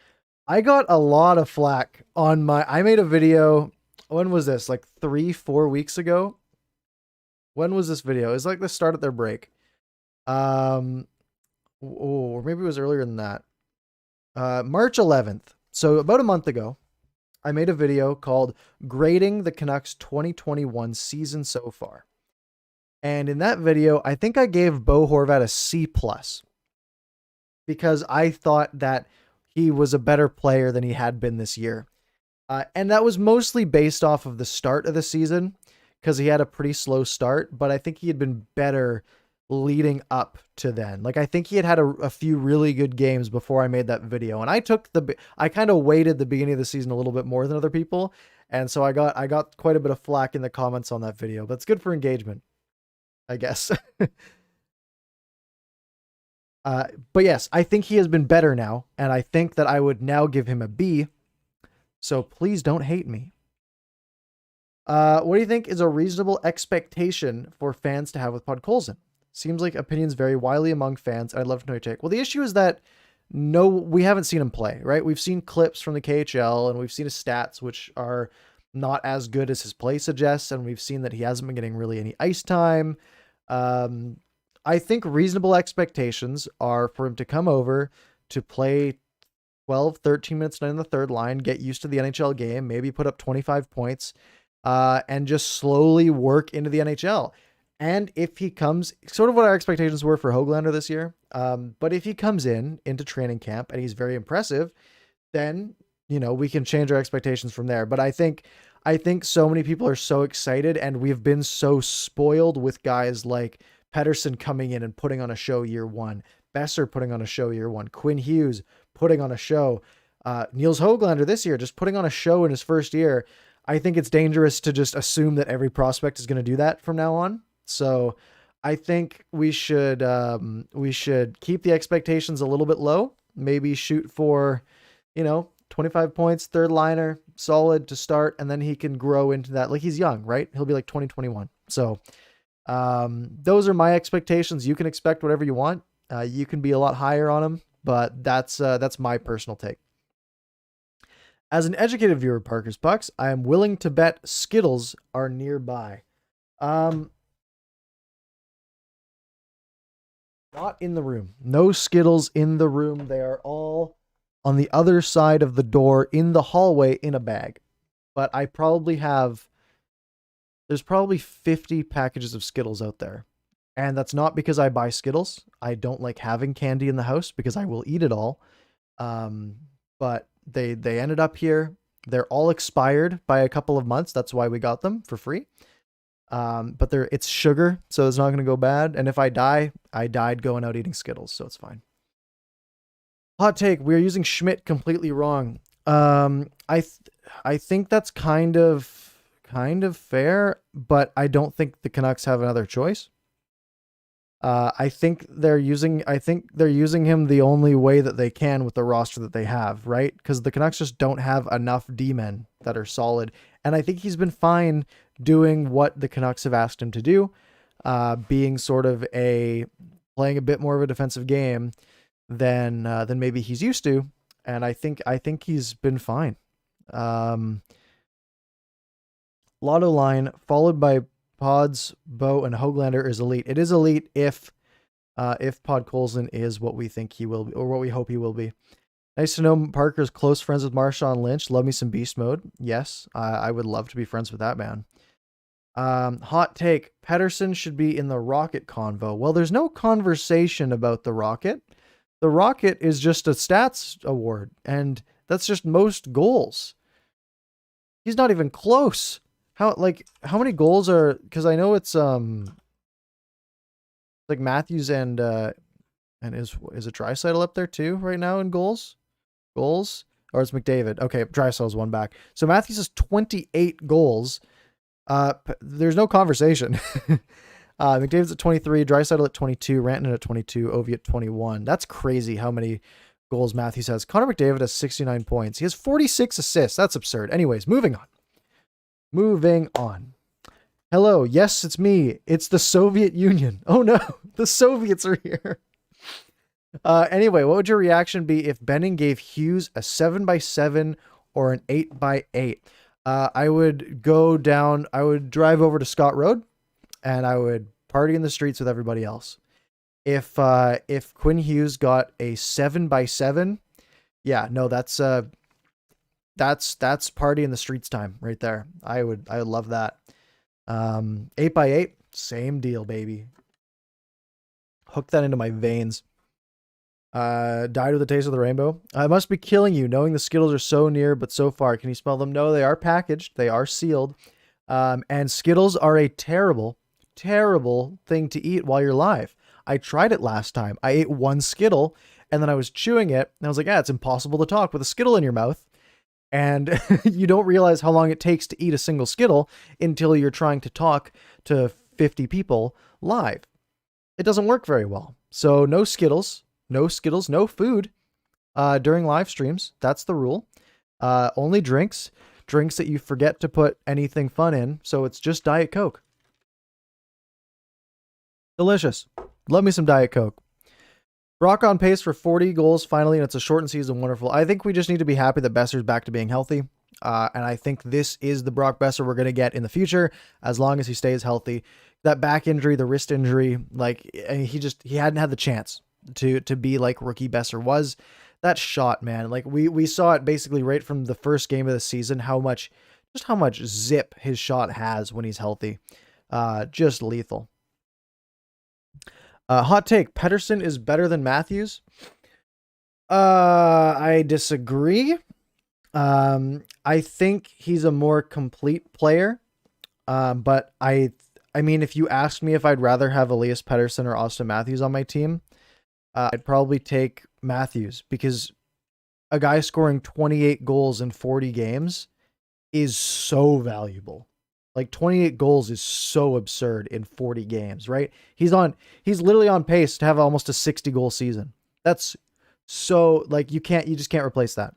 I got a lot of flack on I made a video. When was this? Like 3-4 weeks ago? When was this video? It was like the start of their break. Or maybe it was earlier than that. March 11th. So about a month ago, I made a video called Grading the Canucks 2021 Season So Far. And in that video, I think I gave Bo Horvat a C+, because I thought that he was a better player than he had been this year. And that was mostly based off of the start of the season, because he had a pretty slow start, but I think he had been better leading up to then. Like, I think he had a few really good games before I made that video. And I kind of weighted the beginning of the season a little bit more than other people. And so I got quite a bit of flack in the comments on that video, but it's good for engagement, I guess. But yes, I think he has been better now. And I think that I would now give him a B. So please don't hate me. What do you think is a reasonable expectation for fans to have with Podkolzin? Seems like opinions vary widely among fans. I'd love to know your take. Well, the issue is that we haven't seen him play, right? We've seen clips from the KHL and we've seen his stats, which are not as good as his play suggests. And we've seen that he hasn't been getting really any ice time. I think reasonable expectations are for him to come over to play 12, 13 minutes in the third line, get used to the NHL game, maybe put up 25 points, and just slowly work into the NHL. And if he comes, sort of what our expectations were for Höglander this year, but if he comes into training camp and he's very impressive, then, we can change our expectations from there. But I think so many people are so excited, and we've been so spoiled with guys like Pettersson coming in and putting on a show year one, Besser putting on a show year one, Quinn Hughes putting on a show. Niels Höglander this year, just putting on a show in his first year. I think it's dangerous to just assume that every prospect is going to do that from now on. So I think we should keep the expectations a little bit low. Maybe shoot for, 25 points, third liner, solid to start, and then he can grow into that. Like, he's young, right? He'll be like 2021. So those are my expectations. You can expect whatever you want. You can be a lot higher on him, but that's my personal take. As an educated viewer of Parker's Pucks, I am willing to bet Skittles are nearby. Not in the room. No Skittles in the room. They are all on the other side of the door in the hallway in a bag. But I probably have... There's probably 50 packages of Skittles out there. And that's not because I buy Skittles. I don't like having candy in the house because I will eat it all. But they ended up here. They're all expired by a couple of months. That's why we got them for free. But it's sugar, so it's not going to go bad. And if I die, I died going out eating Skittles, so it's fine. Hot take: we are using Schmidt completely wrong. I think that's kind of fair, but I don't think the Canucks have another choice. I think they're using him the only way that they can with the roster that they have, right? Because the Canucks just don't have enough D-men that are solid. And I think he's been fine doing what the Canucks have asked him to do, being sort of playing a bit more of a defensive game than maybe he's used to. And I think he's been fine. Lotto line followed by Pods, Bo, and Höglander is elite. It is elite if Podkolzin is what we think he will be, or what we hope he will be. Nice to know Parker's close friends with Marshawn Lynch. Love me some beast mode. Yes, I would love to be friends with that man. Hot take: Pettersson should be in the Rocket convo. Well, there's no conversation about the Rocket. The Rocket is just a stats award, and that's just most goals. He's not even close. How many goals are, because I know it's like Matthews and is it Draisaitl up there too right now in goals? Or it's McDavid. Okay, Draisaitl's one back. So Matthews has 28 goals. There's no conversation. McDavid's at 23, Draisaitl at 22, Rantanen at 22, Ovi at 21. That's crazy how many goals Matthews has. Connor McDavid has 69 points. He has 46 assists. That's absurd. Anyways, moving on. Hello. Yes, it's me. It's the Soviet Union. Oh no, the Soviets are here. Anyway, what would your reaction be if Benning gave Hughes a 7x7 or an 8x8? I would drive over to Scott Road and I would party in the streets with everybody else. If Quinn Hughes got a 7x7, yeah, no, that's party in the streets time right there. I would love that. 8x8, same deal, baby. Hook that into my veins. Died with a taste of the rainbow. I must be killing you knowing the Skittles are so near but so far. Can you smell them? No, they are packaged. They are sealed. And Skittles are a terrible, terrible thing to eat while you're live. I tried it last time. I ate one Skittle and then I was chewing it and I was like, it's impossible to talk with a Skittle in your mouth. And you don't realize how long it takes to eat a single Skittle until you're trying to talk to 50 people live. It doesn't work very well. So no Skittles, no food during live streams. That's the rule. Only drinks that you forget to put anything fun in. So it's just Diet Coke. Delicious. Love me some Diet Coke. Brock on pace for 40 goals finally, and it's a shortened season. Wonderful. I think we just need to be happy that Besser's back to being healthy. And I think this is the Brock Besser we're going to get in the future, as long as he stays healthy. That back injury, the wrist injury, he hadn't had the chance to be like rookie Besser was. That shot, man, like we saw it basically right from the first game of the season, how much zip his shot has when he's healthy. Just lethal. Hot take: Pettersson is better than Matthews. I disagree. I think he's a more complete player. But I mean, if you asked me if I'd rather have Elias Pettersson or Austin Matthews on my team, I'd probably take Matthews because a guy scoring 28 goals in 40 games is so valuable. Like 28 goals is so absurd in 40 games, right? He's literally on pace to have almost a 60 goal season. That's so like you just can't replace that.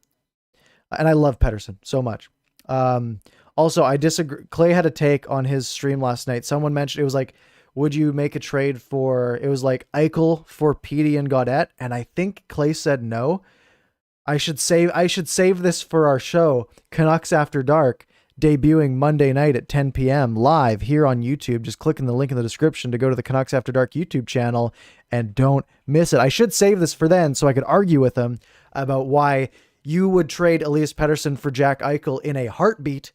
And I love Pettersson so much. Also, I disagree. Clay had a take on his stream last night. Someone mentioned it was like, would you make a trade for? It was like Eichel for Petey and Gaudette, and I think Clay said no. I should save this for our show, Canucks After Dark, debuting Monday night at 10 p.m. live here on YouTube. Just click in the link in the description to go to the Canucks After Dark YouTube channel and don't miss it. I should save this for then so I could argue with him about why you would trade Elias Pettersson for Jack Eichel in a heartbeat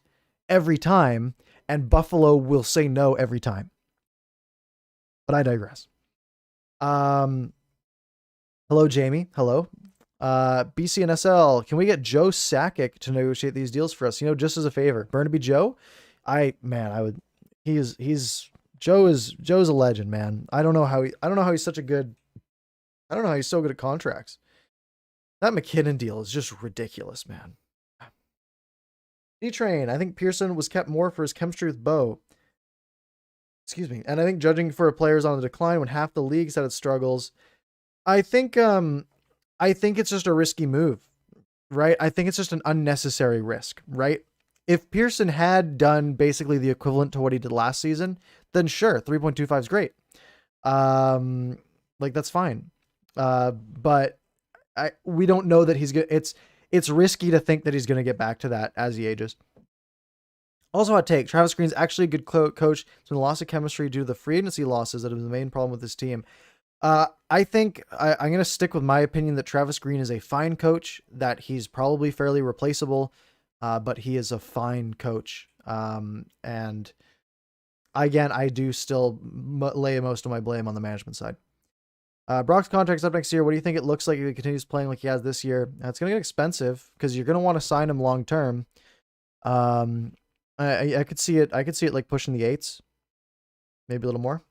every time, and Buffalo will say no every time. But I digress. Hello, Jamie. Hello. BCNSL, can we get Joe Sakic to negotiate these deals for us? Just as a favor. Burnaby Joe? Joe's a legend, man. I don't know how he's so good at contracts. That McKinnon deal is just ridiculous, man. D-Train, I think Pearson was kept more for his chemistry with Bo. Excuse me. And I think judging for a player's on the decline when half the league's had its struggles, I think it's just a risky move, right? I think it's just an unnecessary risk, right? If Pearson had done basically the equivalent to what he did last season, then sure, 3.25 is great. That's fine. But we don't know that he's good. It's risky to think that he's going to get back to that as he ages. Also, hot take: Travis Green's actually a good coach. It's been a loss of chemistry due to the free agency losses that have been the main problem with this team. I think I'm going to stick with my opinion that Travis Green is a fine coach, that he's probably fairly replaceable, but he is a fine coach. And again, I do still lay most of my blame on the management side. Brock's contract's up next year. What do you think it looks like if he continues playing like he has this year? It's going to get expensive because you're going to want to sign him long term. I could see it. I could see it like pushing the 8s, maybe a little more.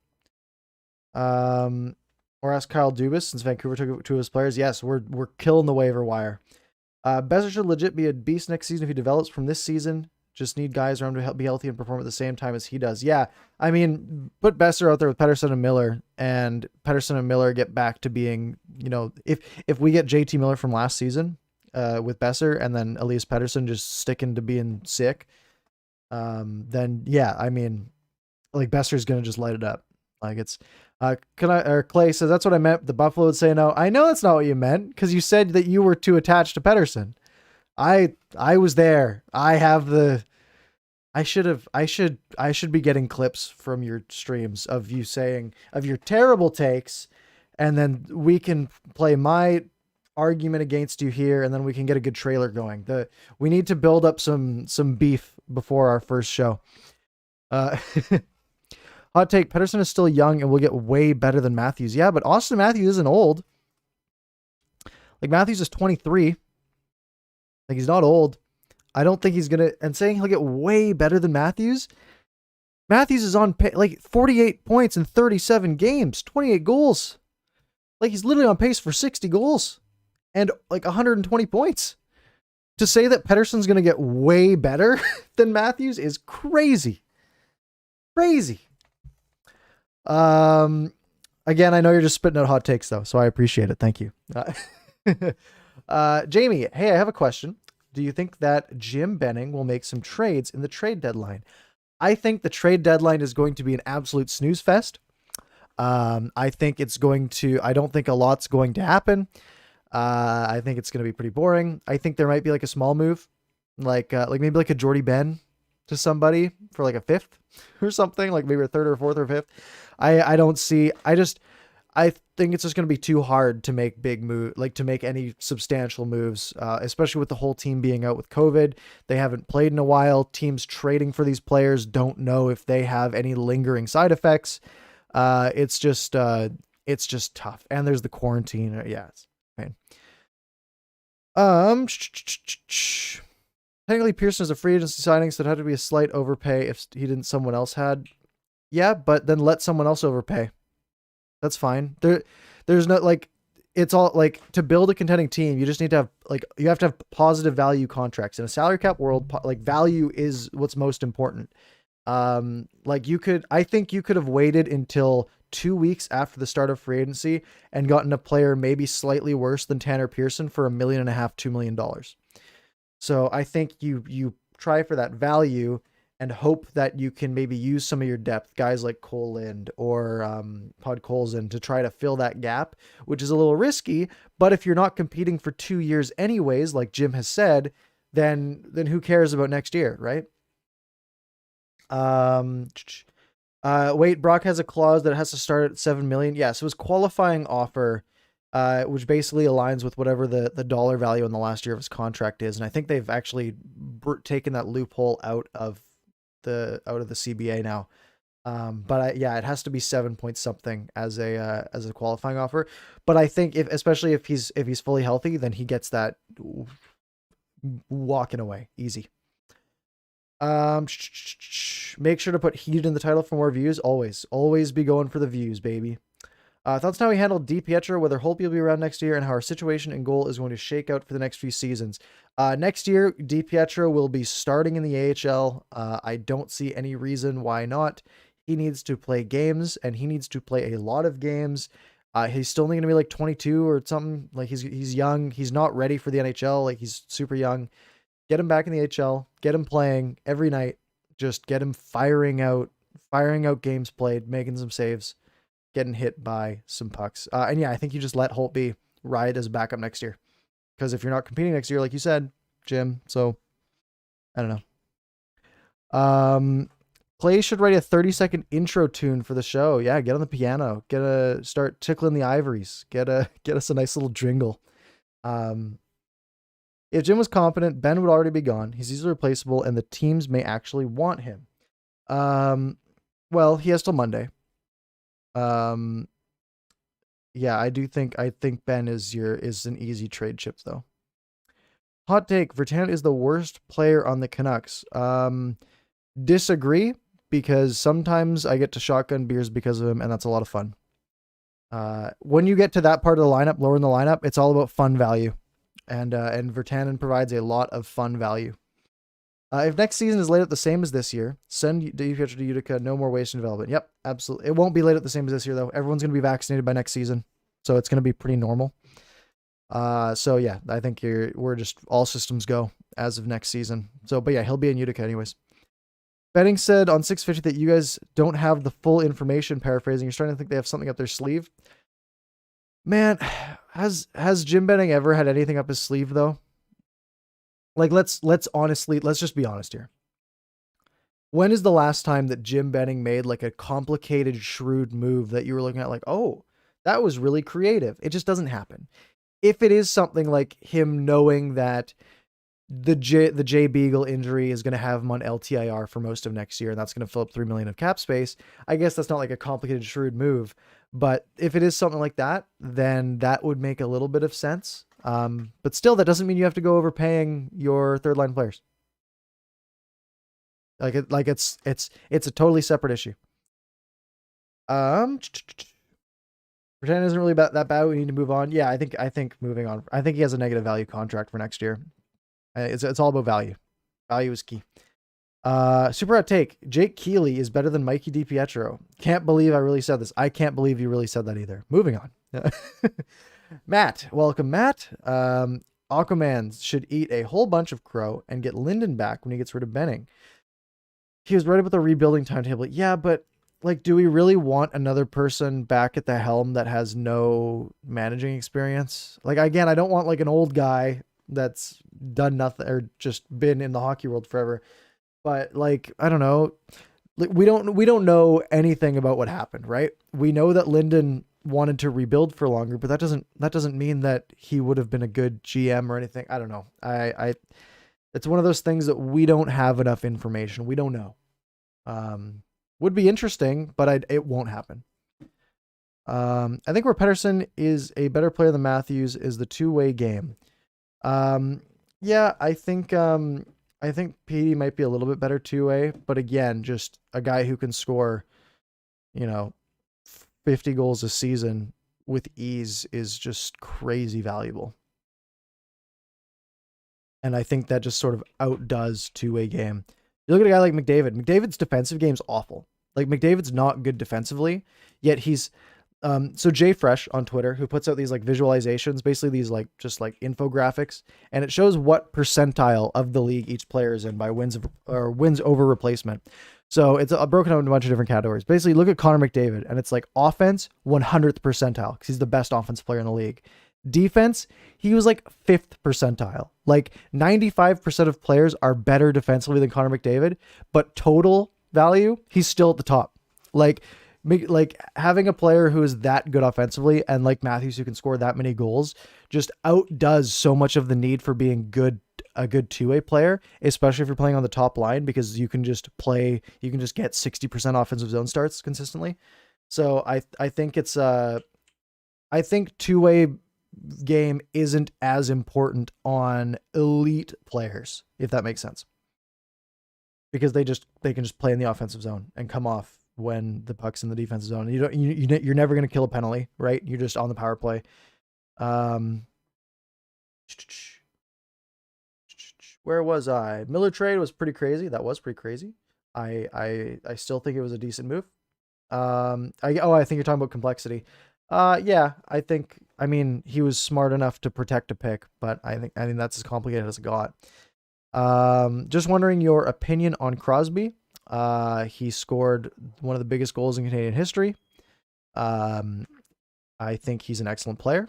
Or ask Kyle Dubas, since Vancouver took two of his players. Yes, we're killing the waiver wire. Besser should legit be a beast next season if he develops from this season. Just need guys around to be healthy and perform at the same time as he does. Yeah, I mean, put Besser out there with Pettersson and Miller, and Pettersson and Miller get back to being, if we get JT Miller from last season with Besser, and then Elias Pettersson just sticking to being sick, then yeah, I mean, like Besser's gonna just light it up. Like it's, Clay says, that's what I meant. The Buffalo would say no. I know that's not what you meant, because you said that you were too attached to Pettersson. I was there. I should be getting clips from your streams of you saying of your terrible takes, and then we can play my argument against you here, and then we can get a good trailer going. We need to build up some beef before our first show. Hot take: Pettersson is still young and will get way better than Matthews. Yeah, but Austin Matthews isn't old. Like, Matthews is 23. Like, he's not old. I don't think he's going to... And saying he'll get way better than Matthews? Matthews is on like 48 points in 37 games. 28 goals. Like, he's literally on pace for 60 goals. And like 120 points. To say that Pettersson's going to get way better than Matthews is crazy. Crazy. Again, I know you're just spitting out hot takes though, so I appreciate it. Thank you. Jamie, hey, I have a question. Do you think that Jim Benning will make some trades in the trade deadline? I think the trade deadline is going to be an absolute snooze fest. I think I don't think a lot's going to happen. I think it's going to be pretty boring. I think there might be like a small move, like maybe like a Jordy Ben to somebody for like a 5th or something, like maybe a 3rd or 4th or 5th. I think it's just going to be too hard to make to make any substantial moves, especially with the whole team being out with COVID. They haven't played in a while. Teams trading for these players don't know if they have any lingering side effects. It's just tough. And there's the quarantine. Yeah, it's fine. Technically, Pearson is a free agency signing, so it had to be a slight overpay if he didn't someone else had. Yeah, but then let someone else overpay. That's fine. There's no, like, it's all like to build a contending team, you just need to have you have to have positive value contracts. In a salary cap world, like value is what's most important. Like I think you could have waited until 2 weeks after the start of free agency and gotten a player maybe slightly worse than Tanner Pearson for $1.5 million, $2 million. So I think you try for that value and hope that you can maybe use some of your depth, guys like Cole Lind or Podkolzin, to try to fill that gap, which is a little risky. But if you're not competing for 2 years anyways, like Jim has said, then who cares about next year, right? Wait, Brock has a clause that it has to start at 7 million. Yeah, so his qualifying offer, which basically aligns with whatever the dollar value in the last year of his contract is, and I think they've actually taken that loophole out of the CBA now. But yeah, it has to be 7 point something as a qualifying offer. But I think especially if he's fully healthy, then he gets that walking away easy. Make sure to put heat in the title for more views. Always be going for the views, baby. Thoughts on how we handled DiPietro, whether Holtby will be around next year, and how our situation and goal is going to shake out for the next few seasons. Next year, DiPietro will be starting in the AHL. I don't see any reason why not. He needs to play games, and he needs to play a lot of games. He's still only going to be like 22 or something. Like he's young. He's not ready for the NHL. Like he's super young. Get him back in the AHL. Get him playing every night. Just get him firing out games played, making some saves, getting hit by some pucks. And yeah, I think you just let Holtby ride as a backup next year. Because if you're not competing next year, like you said, Jim, so I don't know. Clay should write a 30-second intro tune for the show. Yeah, get on the piano. Start tickling the ivories. Get us a nice little jingle. If Jim was competent, Ben would already be gone. He's easily replaceable, and the teams may actually want him. Well, he has till Monday. Yeah, I think Ben is an easy trade chip though. Hot take: Virtanen is the worst player on the Canucks. Disagree, because sometimes I get to shotgun beers because of him, and that's a lot of fun. When you get to that part of the lineup, lower in the lineup, it's all about fun value. And Virtanen provides a lot of fun value. If next season is laid out the same as this year, send DiPietro to Utica. No more waste in development. Yep, absolutely. It won't be laid out the same as this year, though. Everyone's going to be vaccinated by next season, so it's going to be pretty normal. So yeah, I think we're just all systems go as of next season. So, but yeah, he'll be in Utica anyways. Betting said on 650 that you guys don't have the full information. Paraphrasing, you're starting to think they have something up their sleeve. Man, has Jim Benning ever had anything up his sleeve though? Like let's just be honest here. When is the last time that Jim Benning made like a complicated, shrewd move that you were looking at like, oh, that was really creative? It just doesn't happen. If it is something like him knowing that the Jay Beagle injury is going to have him on LTIR for most of next year, and that's going to fill up $3 million of cap space, I guess that's not like a complicated, shrewd move. But if it is something like that, then that would make a little bit of sense. But still, that doesn't mean you have to go overpaying your third line players. It's a totally separate issue. Pretend isn't really that bad. We need to move on. Yeah, I think moving on. I think he has a negative value contract for next year. It's all about value. Value is key. Super hot take. Jake Keeley is better than Mikey DiPietro. Can't believe I really said this. I can't believe you really said that either. Moving on. Matt, welcome, Matt. Aquaman should eat a whole bunch of crow and get Linden back when he gets rid of Benning. He was right about the rebuilding timetable. Yeah, but like, do we really want another person back at the helm that has no managing experience? Like, again, I don't want like an old guy that's done nothing or just been in the hockey world forever. But like, I don't know. Like, we don't know anything about what happened, right? We know that Linden wanted to rebuild for longer, but that doesn't mean that he would have been a good GM or anything. I don't know. It's one of those things that we don't have enough information. We don't know. Would be interesting, but it won't happen. I think where Pettersson is a better player than Matthews is the two-way game. Yeah, I think Petey might be a little bit better two-way, but again, just a guy who can score, 50 goals a season with ease is just crazy valuable. And I think that just sort of outdoes two-way game. You look at a guy like McDavid. McDavid's defensive game's awful. Like, McDavid's not good defensively, yet he's so Jay Fresh on Twitter, who puts out these like visualizations, basically these like just like infographics, and it shows what percentile of the league each player is in by wins over replacement. So it's broken out into a bunch of different categories. Basically, look at Connor McDavid, and it's like offense 100th percentile because he's the best offensive player in the league. Defense, he was like 5th percentile. Like 95% of players are better defensively than Connor McDavid, but total value, he's still at the top. Like having a player who is that good offensively and like Matthews who can score that many goals just outdoes so much of the need for being a good two-way player, especially if you're playing on the top line, because you can just get 60% offensive zone starts consistently. So I think it's I think two-way game isn't as important on elite players, if that makes sense, because they can just play in the offensive zone and come off when the puck's in the defensive zone. You're never going to kill a penalty, right? You're just on the power play. Where was I? Miller trade was pretty crazy. That was pretty crazy. I still think it was a decent move. I think you're talking about complexity. Yeah, I mean, he was smart enough to protect a pick, but I think that's as complicated as it got. Just wondering your opinion on Crosby. He scored one of the biggest goals in Canadian history. I think he's an excellent player,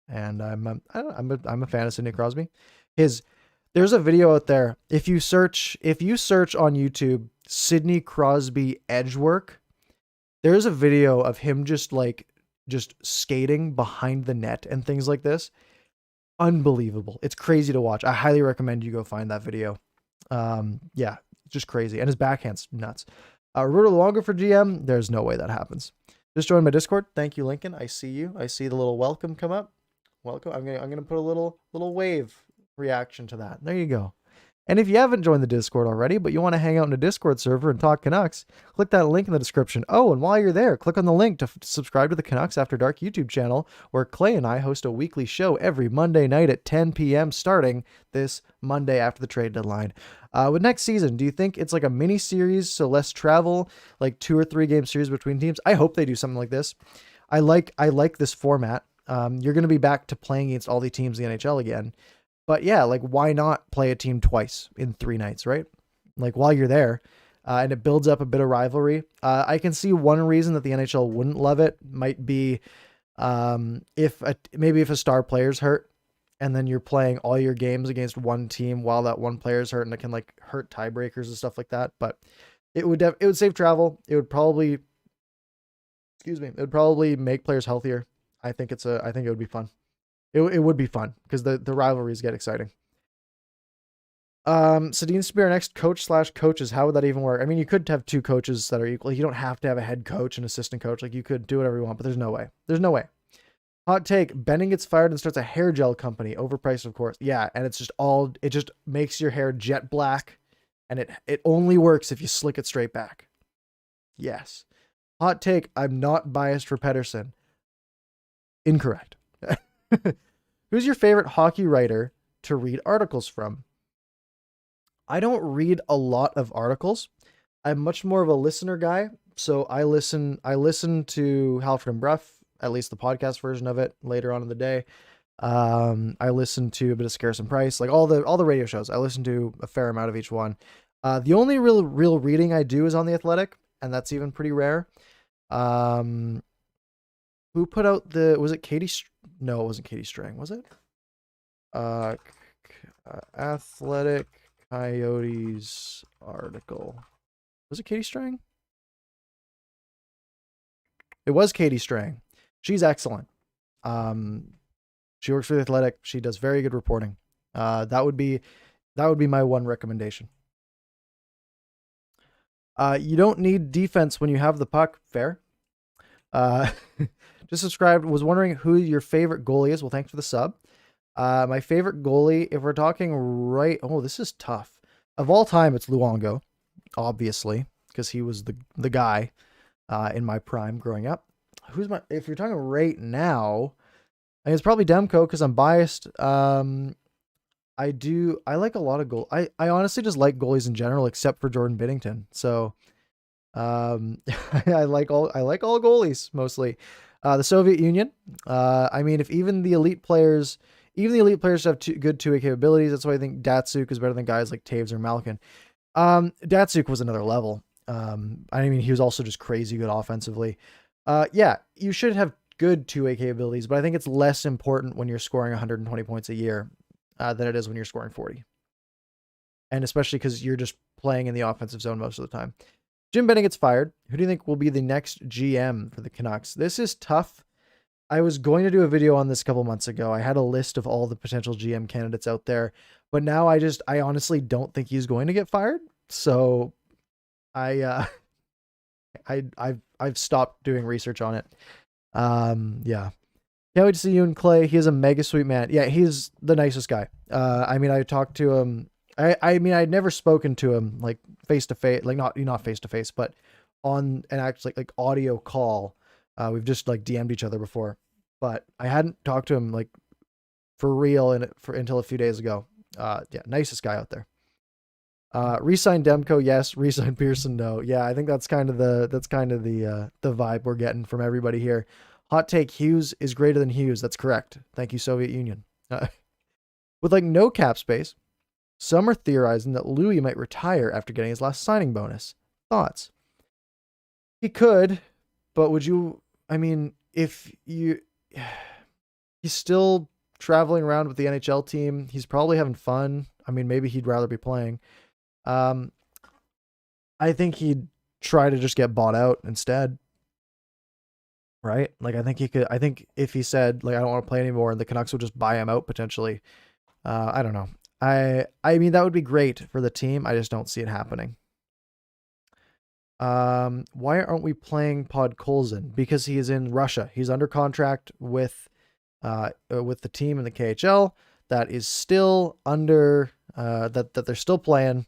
and I'm a fan of Sidney Crosby. There's a video out there. If you search on YouTube Sidney Crosby edge work, there's a video of him just skating behind the net and things like this. Unbelievable. It's crazy to watch. I highly recommend you go find that video. Yeah, just crazy. And his backhand's nuts. Roberto Luongo for GM. There's no way that happens. Just join my Discord. Thank you, Lincoln. I see you. I see the little welcome come up. Welcome. I'm gonna put a little wave reaction to that. There you go. And if you haven't joined the Discord already, but you want to hang out in a Discord server and talk Canucks, click that link in the description. Oh, and while you're there, click on the link to subscribe to the Canucks After Dark YouTube channel, where Clay and I host a weekly show every Monday night at 10 p.m. starting this Monday after the trade deadline. With next season, do you think it's like a mini series, so less travel, like 2 or 3 game series between teams? I hope they do something like this. I like this format. You're going to be back to playing against all the teams in the NHL again. But yeah, like, why not play a team twice in 3 nights, right? Like, while you're there, and it builds up a bit of rivalry. I can see one reason that the NHL wouldn't love it might be if a star player's hurt, and then you're playing all your games against one team while that one player's hurt, and it can like hurt tiebreakers and stuff like that. But it would save travel. It would probably make players healthier. I think it would be fun. It would be fun because the rivalries get exciting. So needs to be our next coach/coaches. How would that even work? I mean, you could have 2 coaches that are equal. You don't have to have a head coach and assistant coach. Like, you could do whatever you want, but there's no way. There's no way. Hot take: Benning gets fired and starts a hair gel company. Overpriced, of course. Yeah, and it just makes your hair jet black, and it only works if you slick it straight back. Yes. Hot take: I'm not biased for Pedersen. Incorrect. Who's your favorite hockey writer to read articles from? I don't read a lot of articles. I'm much more of a listener guy. So I listen to Halford and Bruff, at least the podcast version of it, later on in the day. I listen to a bit of Scarce and Price, like all the radio shows. I listen to a fair amount of each one. The only real reading I do is on The Athletic, and that's even pretty rare. Who put out was it Katie? No, it wasn't Katie Strang, was it? Athletic Coyotes article. Was it Katie Strang? It was Katie Strang. She's excellent. She works for The Athletic. She does very good reporting. That would be my one recommendation. You don't need defense when you have the puck. Fair. Just subscribed. Was wondering who your favorite goalie is. Well, thanks for the sub. My favorite goalie, if we're talking right, this is tough. Of all time, it's Luongo, obviously, because he was the guy in my prime growing up. if you're talking right now, I think it's probably Demko because I'm biased. I like a lot of I honestly just like goalies in general, except for Jordan Binnington. So, I like all goalies mostly. The Soviet Union. I mean, if even the elite players, have good two-way capabilities. That's why I think Datsuk is better than guys like Taves or Malkin. Datsuk was another level. I mean, he was also just crazy good offensively. Yeah, you should have good two-way capabilities, but I think it's less important when you're scoring 120 points a year than it is when you're scoring 40. And especially because you're just playing in the offensive zone most of the time. Jim Benning gets fired. Who do you think will be the next GM for the Canucks? This is tough. I was going to do a video on this a couple months ago. I had a list of all the potential GM candidates out there, but now I honestly don't think he's going to get fired. So I've stopped doing research on it. Yeah. Can't wait to see you and Clay. He is a mega sweet man. Yeah, he's the nicest guy. I mean, I talked to him. I mean, I'd never spoken to him like face to face, like not face to face, but on an actually like audio call. We've just like DM'd each other before, but I hadn't talked to him like for real until a few days ago. Yeah, nicest guy out there. Resign Demko, yes. Resign Pearson, no. Yeah, I think that's kind of the vibe we're getting from everybody here. Hot take: Hughes is greater than Hughes. That's correct. Thank you, Soviet Union. With like no cap space, some are theorizing that Louis might retire after getting his last signing bonus. Thoughts? He could, but would you? I mean, if you, he's still traveling around with the NHL team. He's probably having fun. I mean, maybe he'd rather be playing. I think he'd try to just get bought out instead. Right? Like, I think if he said, like, I don't want to play anymore and the Canucks would just buy him out potentially. I don't know. I mean, that would be great for the team. I just don't see it happening. Why aren't we playing Podkolzin? Because he is in Russia. He's under contract with the team in the KHL that is still under, that they're still playing,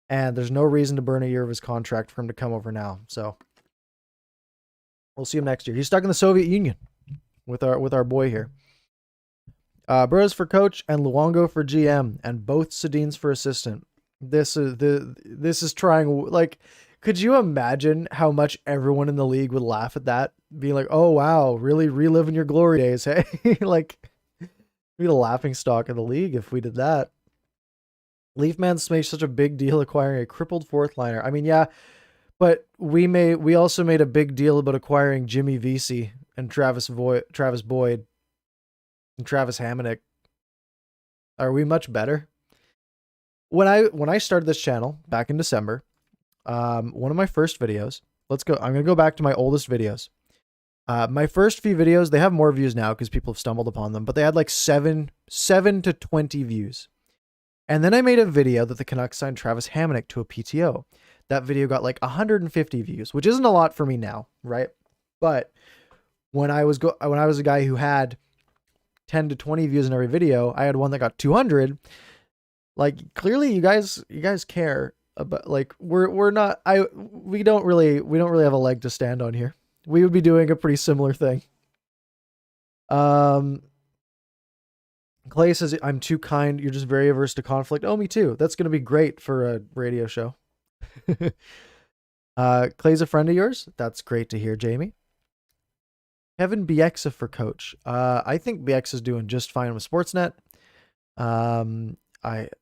and there's no reason to burn a year of his contract for him to come over now. So we'll see him next year. He's stuck in the Soviet Union with our boy here. Burroughs for coach and Luongo for GM, and both Sedins for assistant. This is trying, like, could you imagine how much everyone in the league would laugh at that? Being like, oh wow, really reliving your glory days, hey? Like, be the laughing stock of the league if we did that. Leafman's made such a big deal acquiring a crippled fourth liner. I mean, yeah, but we also made a big deal about acquiring Jimmy Vesey and Travis Boyd and Travis Hamonic. Are we much better? When I started this channel back in December, one of my first videos, I'm going to go back to my oldest videos. My first few videos, they have more views now because people have stumbled upon them, but they had like 7 to 20 views. And then I made a video that the Canucks signed Travis Hamonic to a PTO. That video got like 150 views, which isn't a lot for me now, right? But when I was a guy who had 10 to 20 views in every video, I had one that got 200. Like, clearly you guys care about, like, we don't really have a leg to stand on here. We would be doing a pretty similar thing. Clay says, I'm too kind. You're just very averse to conflict. Oh, me too. That's going to be great for a radio show. Clay's a friend of yours. That's great to hear, Jamie. Kevin Bieksa for coach. I think Bieksa's doing just fine with Sportsnet.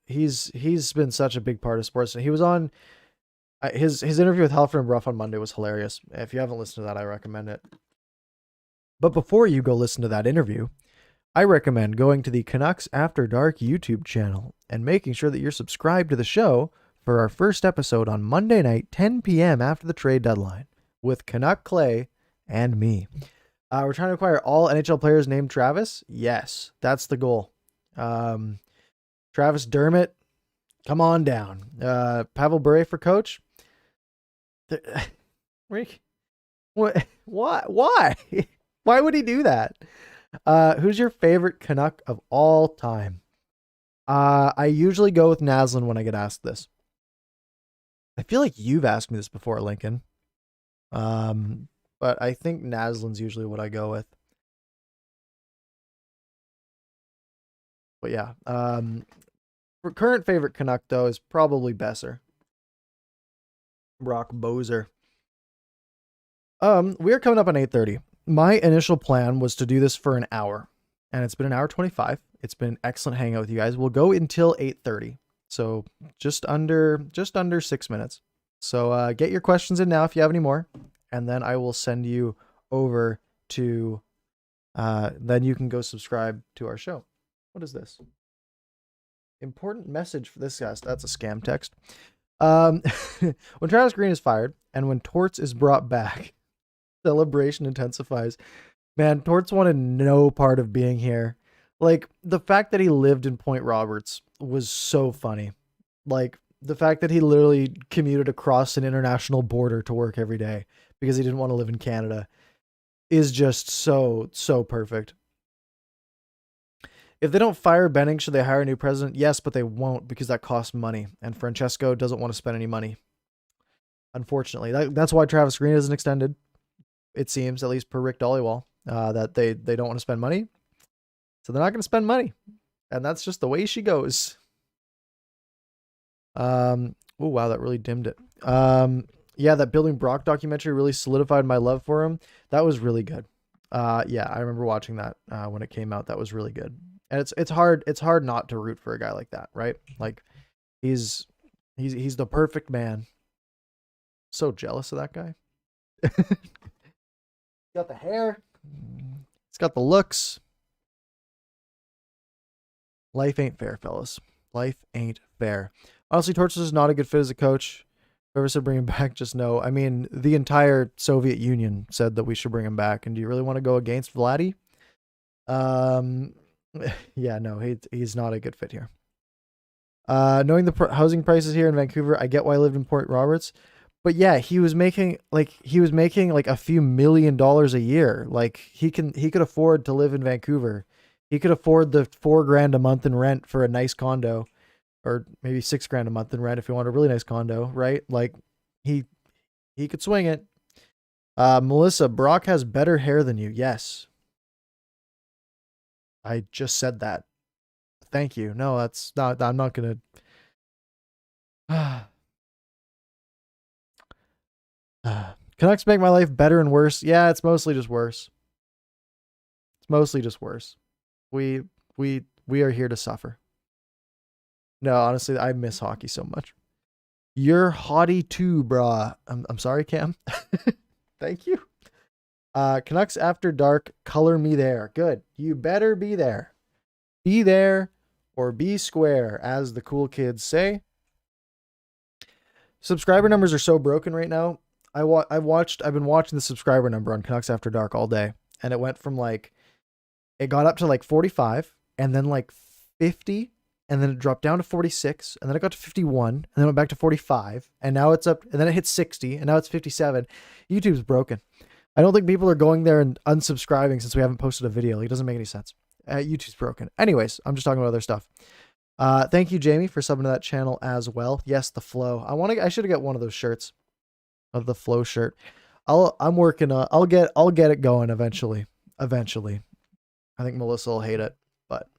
He's been such a big part of Sportsnet. He was on his interview with Halford and Bruff on Monday was hilarious. If you haven't listened to that, I recommend it. But before you go listen to that interview, I recommend going to the Canucks After Dark YouTube channel and making sure that you're subscribed to the show for our first episode on Monday night, 10 p.m. after the trade deadline, with Canuck Clay and me. We're trying to acquire all NHL players named Travis. Yes, that's the goal. Travis Dermott, come on down. Pavel Bure for coach. What? Why? Why would he do that? Who's your favorite Canuck of all time? I usually go with Naslin when I get asked this. I feel like you've asked me this before, Lincoln. but I think Naslin's usually what I go with. But yeah, for current favorite Canuck though is probably Besser. Brock Boser. We are coming up on 8:30. My initial plan was to do this for an hour, and it's been an hour 25. It's been an excellent hangout with you guys. We'll go until 8:30, so just under 6 minutes. So get your questions in now if you have any more, and then I will send you over to. Then you can go subscribe to our show. What is this? Important message for this guy. That's a scam text. When Travis Green is fired and when Torts is brought back, celebration intensifies. Man, Torts wanted no part of being here. Like, the fact that he lived in Point Roberts was so funny. Like, the fact that he literally commuted across an international border to work every day because he didn't want to live in Canada is just so perfect. If they don't fire Benning, should they hire a new president? Yes, but they won't because that costs money, and Francesco doesn't want to spend any money. Unfortunately, that's why Travis Green isn't extended. It seems, at least per Rick Dollywall, that they don't want to spend money, so they're not going to spend money, and that's just the way she goes. Oh wow, that really dimmed it. Yeah, that Building Brock documentary really solidified my love for him. That was really good. Yeah, I remember watching that when it came out. That was really good. And it's hard not to root for a guy like that, right? Like he's the perfect man. So jealous of that guy. He's got the hair. He's got the looks. Life ain't fair, fellas. Life ain't fair. Honestly, Torches is not a good fit as a coach. Whoever said bring him back, just no. I mean, the entire Soviet Union said that we should bring him back. And do you really want to go against Vladdy? Yeah, no, he's not a good fit here. Knowing the housing prices here in Vancouver, I get why I lived in Port Roberts. But yeah, he was making like a few $1 million a year. Like he could afford to live in Vancouver. He could afford the $4,000 a month in rent for a nice condo, or maybe $6,000 a month in rent if you want a really nice condo, right? Like he could swing it. Melissa, Brock has better hair than you. Yes. I just said that. Thank you. No, that's not, I'm not going to. Canucks make my life better and worse. Yeah, it's mostly just worse. It's mostly just worse. We are here to suffer. No, honestly, I miss hockey so much. You're haughty too, brah. I'm sorry, Cam. Thank you. Canucks After Dark, color me there. Good. You better be there. Be there or be square, as the cool kids say. Subscriber numbers are so broken right now. I've been watching the subscriber number on Canucks After Dark all day, and it went from it got up to 45, and then 50, and then it dropped down to 46, and then it got to 51, and then it went back to 45, and now it's up, and then it hit 60, and now it's 57. YouTube's broken. I don't think people are going there and unsubscribing since we haven't posted a video. It doesn't make any sense. YouTube's broken. Anyways, I'm just talking about other stuff. Thank you, Jamie, for subbing to that channel as well. Yes, the flow. I should have got one of those shirts, of the flow shirt. I'm working. I'll get it going eventually. Eventually, I think Melissa will hate it, but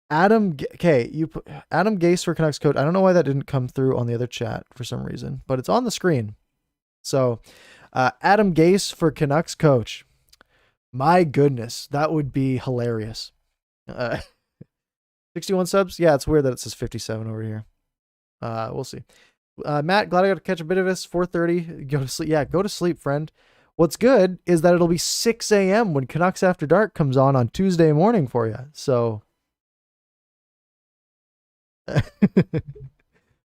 Adam. Okay, you put Adam Gase for Canucks coach. I don't know why that didn't come through on the other chat for some reason, but it's on the screen. So, Adam Gase for Canucks coach. My goodness, that would be hilarious. 61 subs. Yeah, it's weird that it says 57 over here. We'll see. Matt, glad I got to catch a bit of this. 4:30. Go to sleep. Yeah, go to sleep, friend. What's good is that it'll be 6 a.m. when Canucks After Dark comes on Tuesday morning for you. So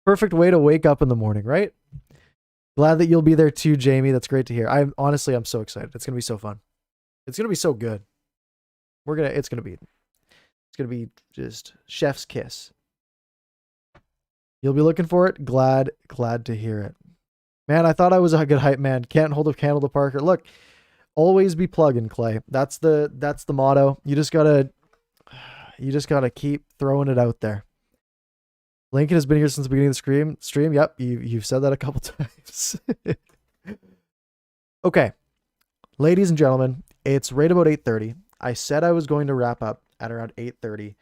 perfect way to wake up in the morning, right? Glad that you'll be there too, Jamie. That's great to hear. I'm so excited. It's gonna be so fun. It's gonna be so good. It's gonna be just chef's kiss. You'll be looking for it. Glad to hear it. Man, I thought I was a good hype man. Can't hold a candle to Parker. Look, always be plugging, Clay. That's the motto. You just gotta keep throwing it out there. Lincoln has been here since the beginning of the stream. Yep, you've said that a couple times. Okay, ladies and gentlemen, it's right about 8:30. I said I was going to wrap up at around 8:30.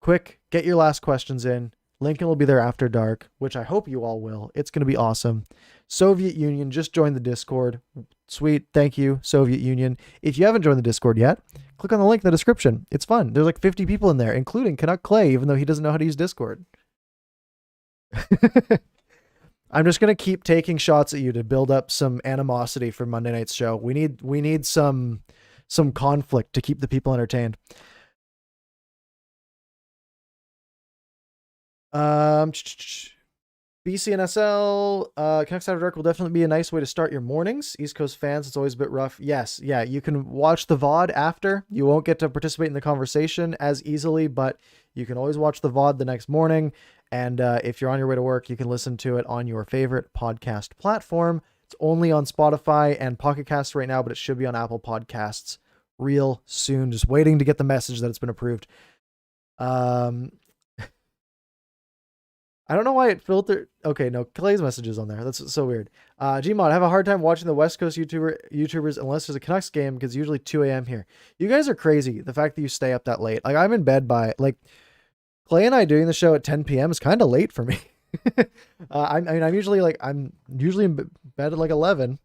Quick, get your last questions in. Lincoln will be there after dark, which I hope you all will. It's going to be awesome. Soviet Union just joined the Discord. Sweet. Thank you, Soviet Union. If you haven't joined the Discord yet, click on the link in the description. It's fun. There's like 50 people in there, including Canuck Clay, even though he doesn't know how to use Discord. I'm just going to keep taking shots at you to build up some animosity for Monday night's show. We need some conflict to keep the people entertained. BCNSL, Canucks After Dark will definitely be a nice way to start your mornings. East Coast fans, it's always a bit rough. Yes, yeah, you can watch the VOD after. You won't get to participate in the conversation as easily, but you can always watch the VOD the next morning. And if you're on your way to work, you can listen to it on your favorite podcast platform. It's only on Spotify and Pocket Casts right now, but it should be on Apple Podcasts real soon. Just waiting to get the message that it's been approved. I don't know why it filtered. Okay, no, Clay's message is on there. That's so weird. Gmod, I have a hard time watching the West Coast YouTubers unless there's a Canucks game because it's usually 2 a.m. here. You guys are crazy. The fact that you stay up that late. Like, I'm in bed by, like, Clay and I doing the show at 10 p.m. is kind of late for me. I'm usually in bed at like 11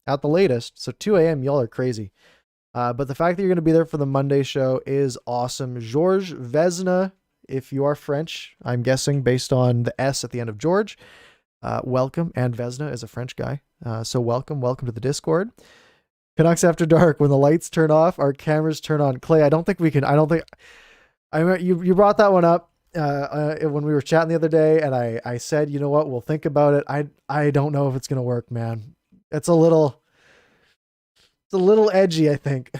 at the latest. So 2 a.m. y'all are crazy. But the fact that you're going to be there for the Monday show is awesome. Georges Vezina, if you are French, I'm guessing based on the S at the end of George, welcome. And Vezina is a French guy. So welcome to the Discord. Canucks After Dark, when the lights turn off, our cameras turn on. Clay, I remember you brought that one up when we were chatting the other day, and I said, you know what, we'll think about it. I don't know if it's going to work, man. It's a little edgy, I think.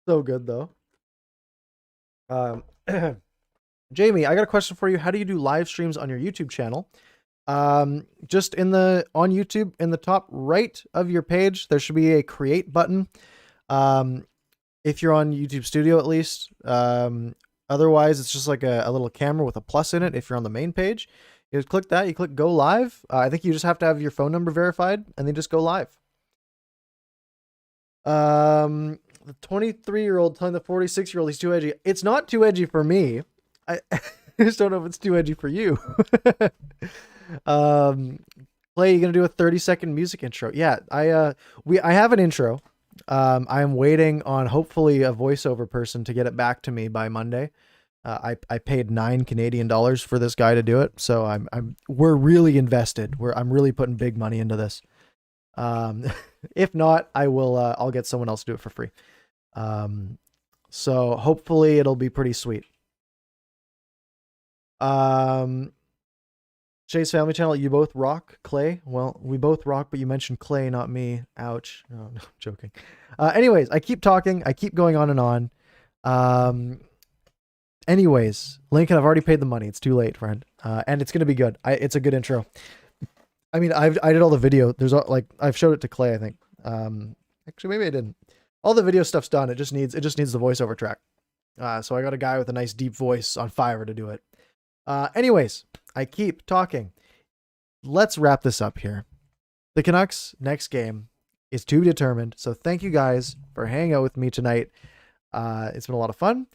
So good though. Jamie, I got a question for you. How do you do live streams on your YouTube channel? Just on YouTube, in the top right of your page, there should be a create button. If you're on YouTube Studio, at least. Otherwise, it's just like a little camera with a plus in it. If you're on the main page, you just click that. You click go live. I think you just have to have your phone number verified, and then just go live. The 23-year-old telling the 46-year-old he's too edgy. It's not too edgy for me. I just don't know if it's too edgy for you. Clay, you gonna do a 30-second music intro? Yeah, I have an intro. I'm waiting on hopefully a voiceover person to get it back to me by Monday. I paid $9 Canadian for this guy to do it, so we're really invested. I'm really putting big money into this. If not, I'll get someone else to do it for free. So hopefully it'll be pretty sweet. Chase Family Channel, you both rock, Clay. Well, we both rock, but you mentioned Clay, not me. Ouch. Oh, no, I'm joking. Anyways, I keep talking. I keep going on and on. Anyways, Lincoln, I've already paid the money. It's too late, friend. And it's going to be good. It's a good intro. I mean, I did all the video. I've showed it to Clay, I think. Actually, maybe I didn't. All the video stuff's done. It just needs the voiceover track. So I got a guy with a nice deep voice on Fiverr to do it. Anyways, I keep talking. Let's wrap this up here. The Canucks' next game is to be determined. So thank you guys for hanging out with me tonight. It's been a lot of fun.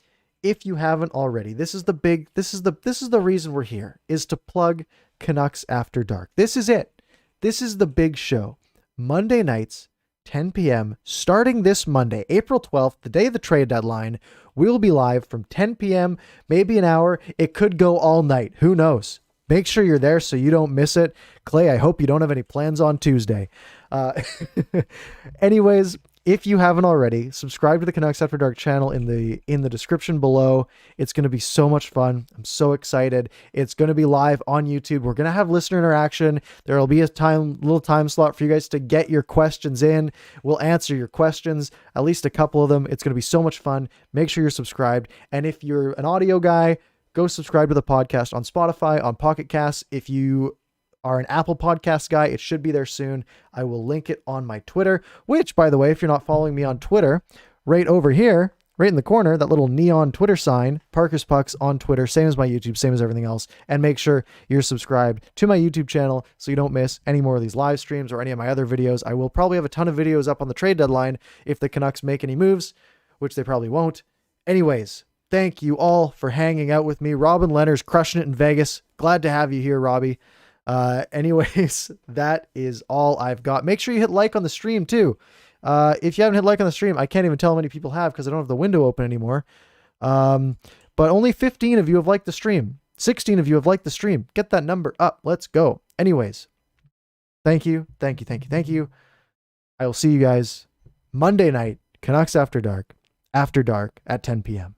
If you haven't already, this is the reason we're here, is to plug Canucks After Dark. This is it. This is the big show. Monday nights, 10 p.m., starting this Monday, April 12th, the day of the trade deadline. We'll be live from 10 p.m., maybe an hour. It could go all night. Who knows? Make sure you're there so you don't miss it. Clay, I hope you don't have any plans on Tuesday. Anyways, if you haven't already, subscribe to the Canucks After Dark channel in the description below. It's going to be so much fun. I'm so excited. It's going to be live on YouTube. We're going to have listener interaction. There will be a little time slot for you guys to get your questions in. We'll answer your questions, at least a couple of them. It's going to be so much fun. Make sure you're subscribed. And if you're an audio guy, go subscribe to the podcast on Spotify, on Pocket Casts. If you are an Apple Podcast guy, it should be there soon. I will link it on my Twitter, which, by the way, if you're not following me on Twitter, right over here, right in the corner, that little neon Twitter sign, Parker's Pucks on Twitter, same as my YouTube, same as everything else. And make sure you're subscribed to my YouTube channel so you don't miss any more of these live streams or any of my other videos. I will probably have a ton of videos up on the trade deadline if the Canucks make any moves, which they probably won't. Anyways, thank you all for hanging out with me. Robin Leonard's crushing it in Vegas. Glad to have you here, Robbie. Anyways, that is all I've got. Make sure you hit like on the stream too. If you haven't hit like on the stream, I can't even tell how many people have because I don't have the window open anymore. But only 15 of you have liked the stream. 16 of you have liked the stream. Get that number up. Let's go. Anyways, thank you. Thank you. Thank you. Thank you. I will see you guys Monday night, Canucks After Dark at 10 p.m.